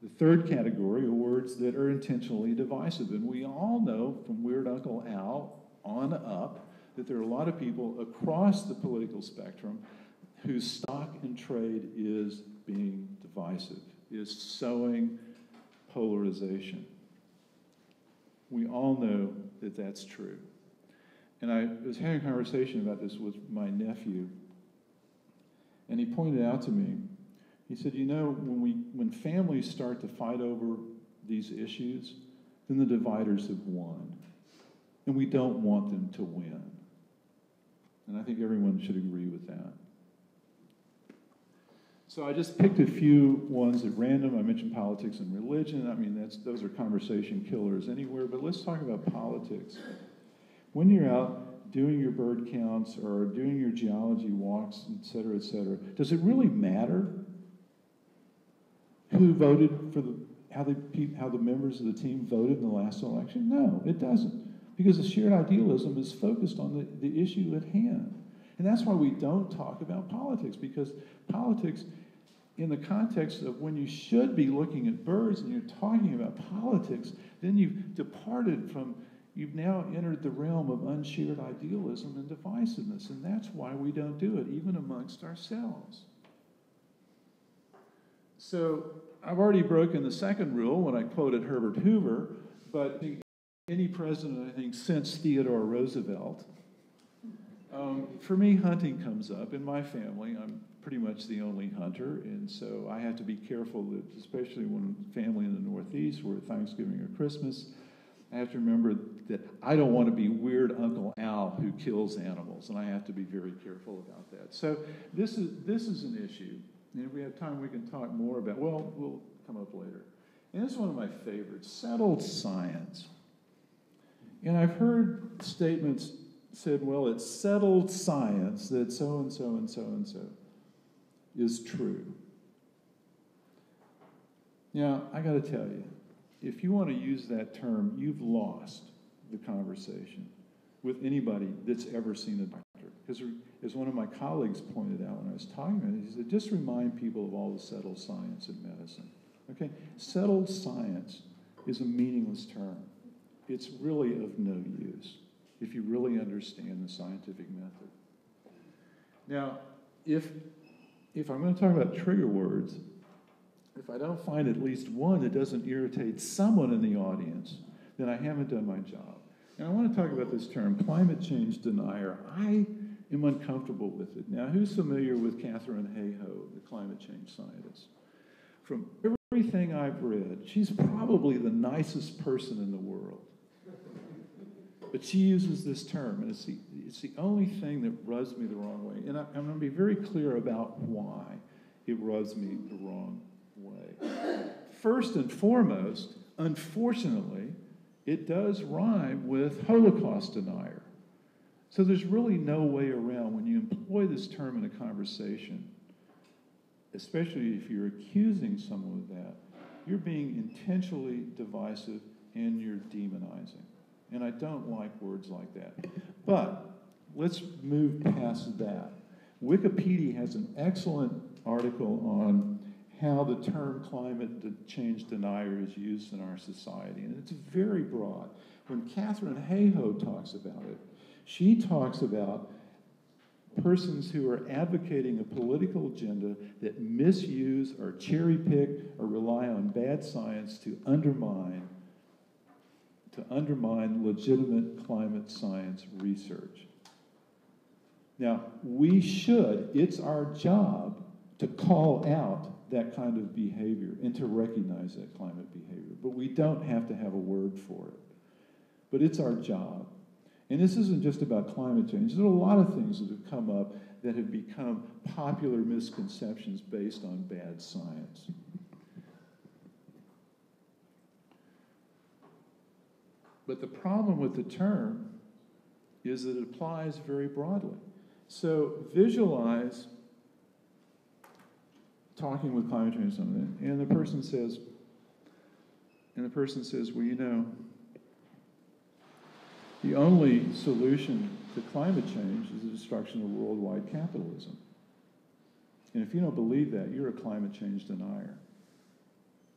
The third category are words that are intentionally divisive. And we all know from Weird Uncle Al on up that there are a lot of people across the political spectrum whose stock in trade is being divisive, is sowing polarization. We all know that that's true. And I was having a conversation about this with my nephew, and he pointed out to me, he said, when families start to fight over these issues, then the dividers have won. And we don't want them to win. And I think everyone should agree with that. So I just picked a few ones at random. I mentioned politics and religion. I mean, those are conversation killers anywhere. But let's talk about politics. When you're out doing your bird counts or doing your geology walks, et cetera, does it really matter who voted for how the members of the team voted in the last election? No, it doesn't. Because the shared idealism is focused on the issue at hand. And that's why we don't talk about politics, because politics, in the context of when you should be looking at birds and you're talking about politics, then you've now entered the realm of unshared idealism and divisiveness. And that's why we don't do it, even amongst ourselves. So I've already broken the second rule when I quoted Herbert Hoover, but any president, I think, since Theodore Roosevelt, for me, hunting comes up. In my family, I'm pretty much the only hunter, and so I have to be careful that, especially when family in the Northeast, where Thanksgiving or Christmas, I have to remember that I don't want to be weird Uncle Al who kills animals, and I have to be very careful about that. So this is an issue, and if we have time, we can talk more about. Well, we'll come up later. And this is one of my favorites: settled science. And I've heard statements said, well, it's settled science that so and so and so and so is true. Now, I got to tell you, if you want to use that term, you've lost the conversation with anybody that's ever seen a doctor. Because as one of my colleagues pointed out when I was talking about it, he said, just remind people of all the settled science in medicine. Okay? Settled science is a meaningless term. It's really of no use if you really understand the scientific method. Now, if I'm going to talk about trigger words, if I don't find at least one that doesn't irritate someone in the audience, then I haven't done my job. And I want to talk about this term, climate change denier. I am uncomfortable with it. Now, who's familiar with Catherine Hayhoe, the climate change scientist? From everything I've read, she's probably the nicest person in the world. But she uses this term, and it's the only thing that rubs me the wrong way. And I'm going to be very clear about why it rubs me the wrong way. First and foremost, unfortunately, it does rhyme with Holocaust denier. So there's really no way around when you employ this term in a conversation, especially if you're accusing someone of that, you're being intentionally divisive and you're demonizing. And I don't like words like that. But let's move past that. Wikipedia has an excellent article on how the term climate change denier is used in our society. And it's very broad. When Catherine Hayhoe talks about it, she talks about persons who are advocating a political agenda that misuse or cherry pick or rely on bad science to undermine legitimate climate science research. Now, it's our job to call out that kind of behavior and to recognize that climate behavior, but we don't have to have a word for it. But it's our job. And this isn't just about climate change. There are a lot of things that have come up that have become popular misconceptions based on bad science. But the problem with the term is that it applies very broadly. So visualize talking with climate change someone, and the person says, well, you know, the only solution to climate change is the destruction of worldwide capitalism. And if you don't believe that, you're a climate change denier.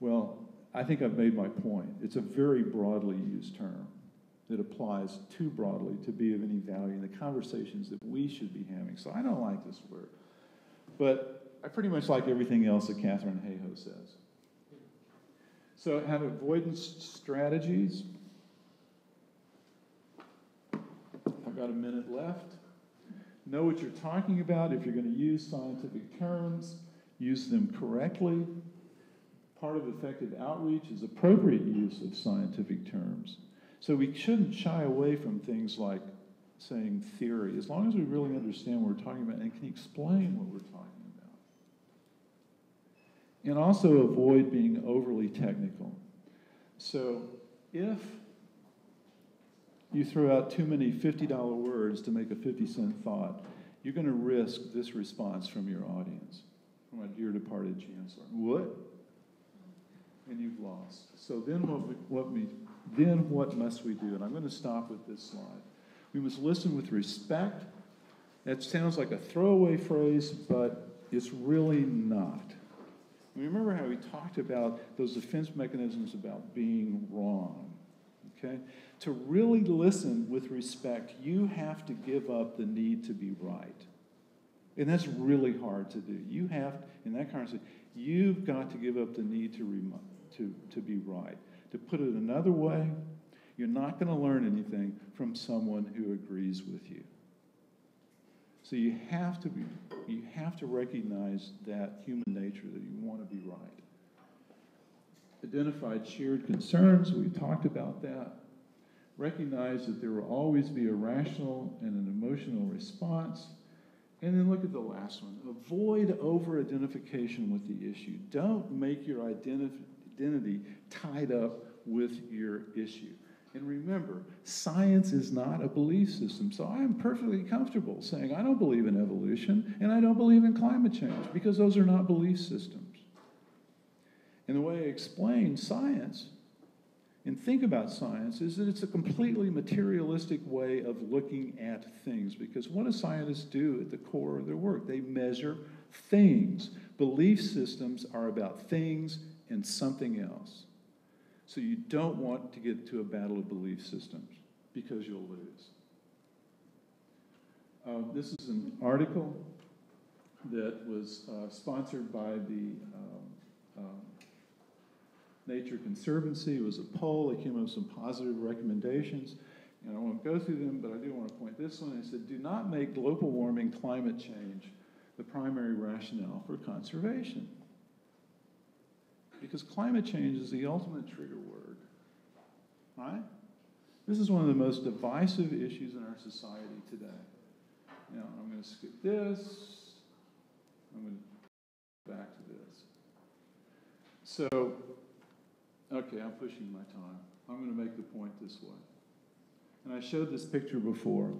Well, I think I've made my point. It's a very broadly used term that applies too broadly to be of any value in the conversations that we should be having. So I don't like this word. But I pretty much like everything else that Catherine Hayhoe says. So have avoidance strategies. I've got a minute left. Know what you're talking about. If you're going to use scientific terms, use them correctly. Part of effective outreach is appropriate use of scientific terms. So we shouldn't shy away from things like saying theory, as long as we really understand what we're talking about and can explain what we're talking about. And also avoid being overly technical. So if you throw out too many $50 words to make a 50-cent thought, you're going to risk this response from your audience, from my dear departed chancellor. What? And you've lost. So then what must we do? And I'm going to stop with this slide. We must listen with respect. That sounds like a throwaway phrase, but it's really not. Remember how we talked about those defense mechanisms about being wrong, okay? To really listen with respect, you have to give up the need to be right. And that's really hard to do. You have, in that conversation, you've got to give up the need to be right. To put it another way, you're not going to learn anything from someone who agrees with you. So you have to recognize that human nature, that you want to be right. Identified shared concerns, we talked about that. Recognize that there will always be a rational and an emotional response. And then look at the last one. Avoid over-identification with the issue. Don't make your identity tied up with your issue. And remember, science is not a belief system. So I am perfectly comfortable saying I don't believe in evolution and I don't believe in climate change because those are not belief systems. And the way I explain science and think about science is that it's a completely materialistic way of looking at things. Because what do scientists do at the core of their work? They measure things. Belief systems are about things and something else. So you don't want to get to a battle of belief systems because you'll lose. This is an article that was sponsored by the Nature Conservancy. It was a poll. It came up with some positive recommendations. And I won't go through them, but I do want to point this one. It said, do not make global warming, climate change the primary rationale for conservation. Because climate change is the ultimate trigger word, right? This is one of the most divisive issues in our society today. Now, I'm going to skip this. I'm going to go back to this. So, okay, I'm pushing my time. I'm going to make the point this way. And I showed this picture before.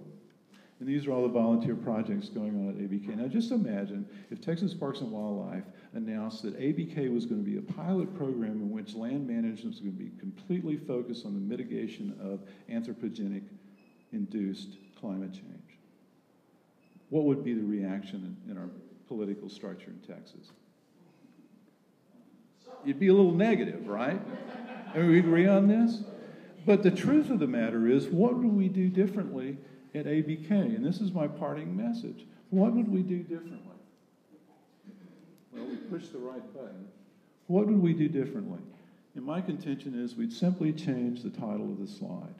And these are all the volunteer projects going on at ABK. Now, just imagine if Texas Parks and Wildlife announced that ABK was going to be a pilot program in which land management was going to be completely focused on the mitigation of anthropogenic-induced climate change. What would be the reaction in our political structure in Texas? You'd be a little negative, right? And we agree on this? But the truth of the matter is, what would we do differently at ABK? And this is my parting message. What would we do differently? Well, we pushed the right button. What would we do differently? And my contention is we'd simply change the title of the slide.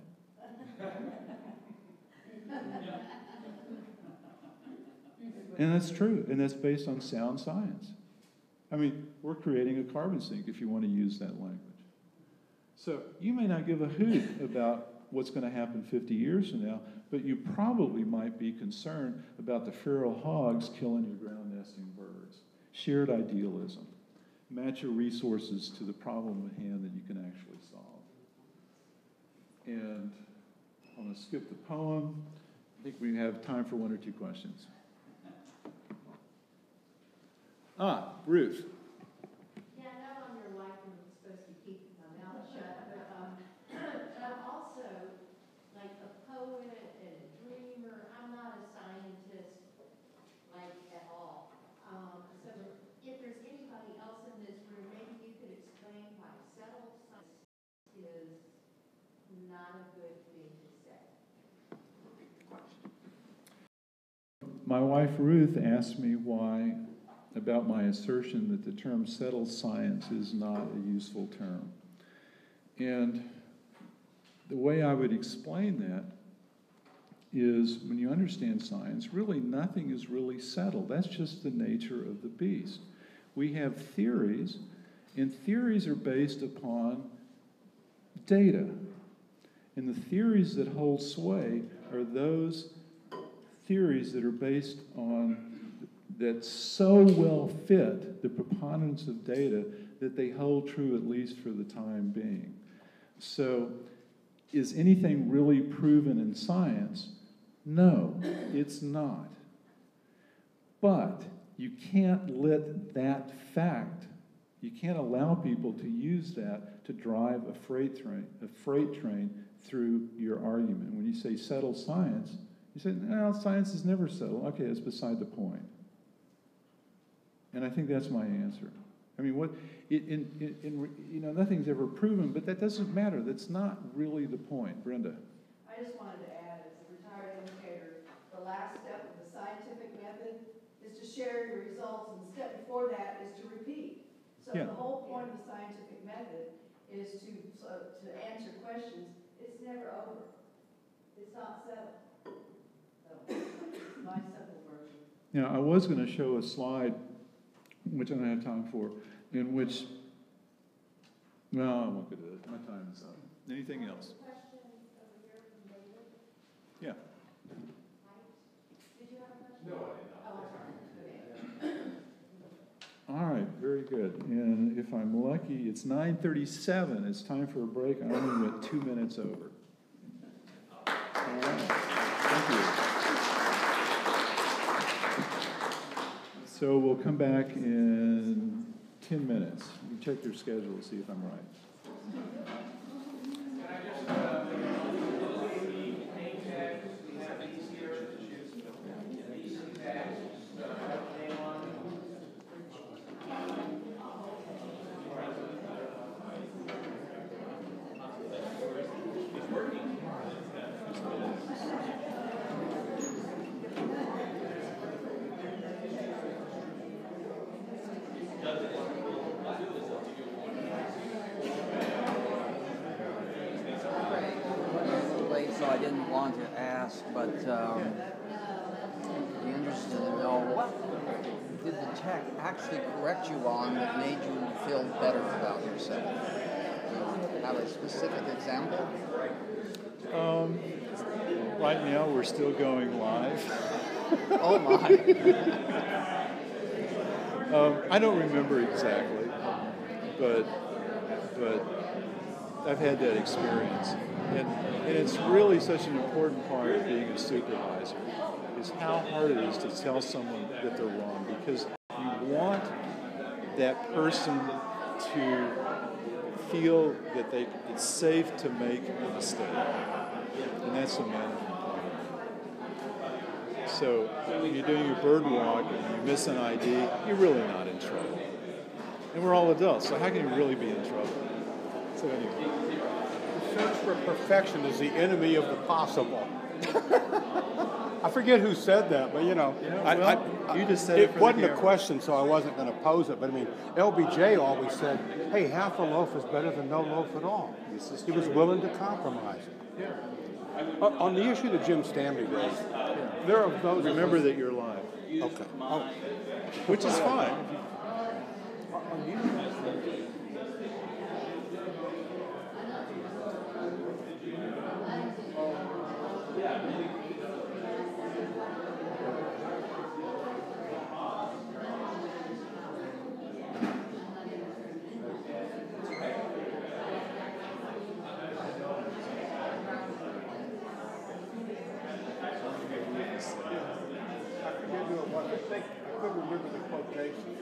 And that's true, and that's based on sound science. I mean, we're creating a carbon sink if you want to use that language. So you may not give a hoot about what's going to happen 50 years from now, but you probably might be concerned about the feral hogs killing your ground nesting birds. Shared idealism. Match your resources to the problem at hand that you can actually solve. And I'm going to skip the poem. I think we have time for one or two questions. Ruth. Yeah, I know on your life I'm supposed to keep my mouth shut, but I'm also like a poet and a dreamer. I'm not a scientist, like, at all. So if there's anybody else in this room, maybe you could explain why settled science is not a good thing to say. My wife Ruth asked me why about my assertion that the term settled science is not a useful term. And the way I would explain that is when you understand science, really nothing is really settled. That's just the nature of the beast. We have theories, and theories are based upon data. And the theories that hold sway are those theories that are based on that so well fit the preponderance of data that they hold true at least for the time being. So is anything really proven in science? No, it's not. But you can't let that fact, you can't allow people to use that to drive a freight train through your argument. When you say settled science, you say, no, science is never settled. Okay, that's beside the point. And I think that's my answer. I mean, nothing's ever proven, but that doesn't matter. That's not really the point. Brenda. I just wanted to add, as a retired educator, the last step of the scientific method is to share your results, and the step before that is to repeat. So the whole point of the scientific method is to answer questions. It's never over. It's not settled. So, it's my simple version. Now, I was going to show a slide, which I don't have time for, in which, no, I won't go to that. My time is up. Anything else? Question over here from David. Yeah. Did you have a question? No, I did not. Oh, All right, very good. And if I'm lucky, it's 9:37. It's time for a break. I only went 2 minutes over. All right. Thank you. So we'll come back in 10 minutes. You check your schedule to see if I'm right. didn't want to ask, but I'd be interested to know, what did the tech actually correct you on that made you feel better about yourself? Do you have a specific example? Right now, we're still going live. Oh my! I don't remember exactly, but I've had that experience, and it's really such an important part of being a supervisor, is how hard it is to tell someone that they're wrong, because you want that person to feel that it's safe to make a mistake, and that's the management part of it. So when you're doing your bird walk and you miss an ID, you're really not in trouble. And we're all adults, so how can you really be in trouble? So anyway. The search for perfection is the enemy of the possible. I forget who said that, but you just said it wasn't a question, so I wasn't going to pose it. But I mean, LBJ always said, "Hey, half a loaf is better than no loaf at all." He was willing to compromise. Yeah. On the issue that Jim Stanley raised, there are those. Remember that you're live. Okay. Oh. Which is fine. I couldn't remember the quotation.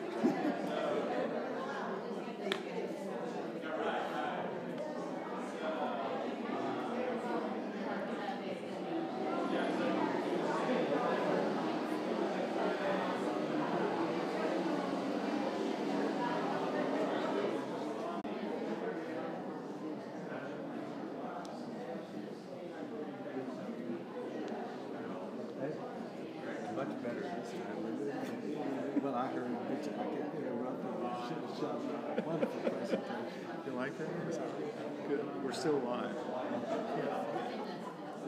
Much better this time. Well, I heard it's like it interrupted. Wonderful presentation. You like that? Good. We're still live.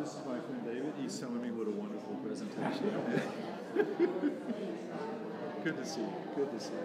This is my friend David. He's telling me what a wonderful presentation. Good to see you. Good to see you.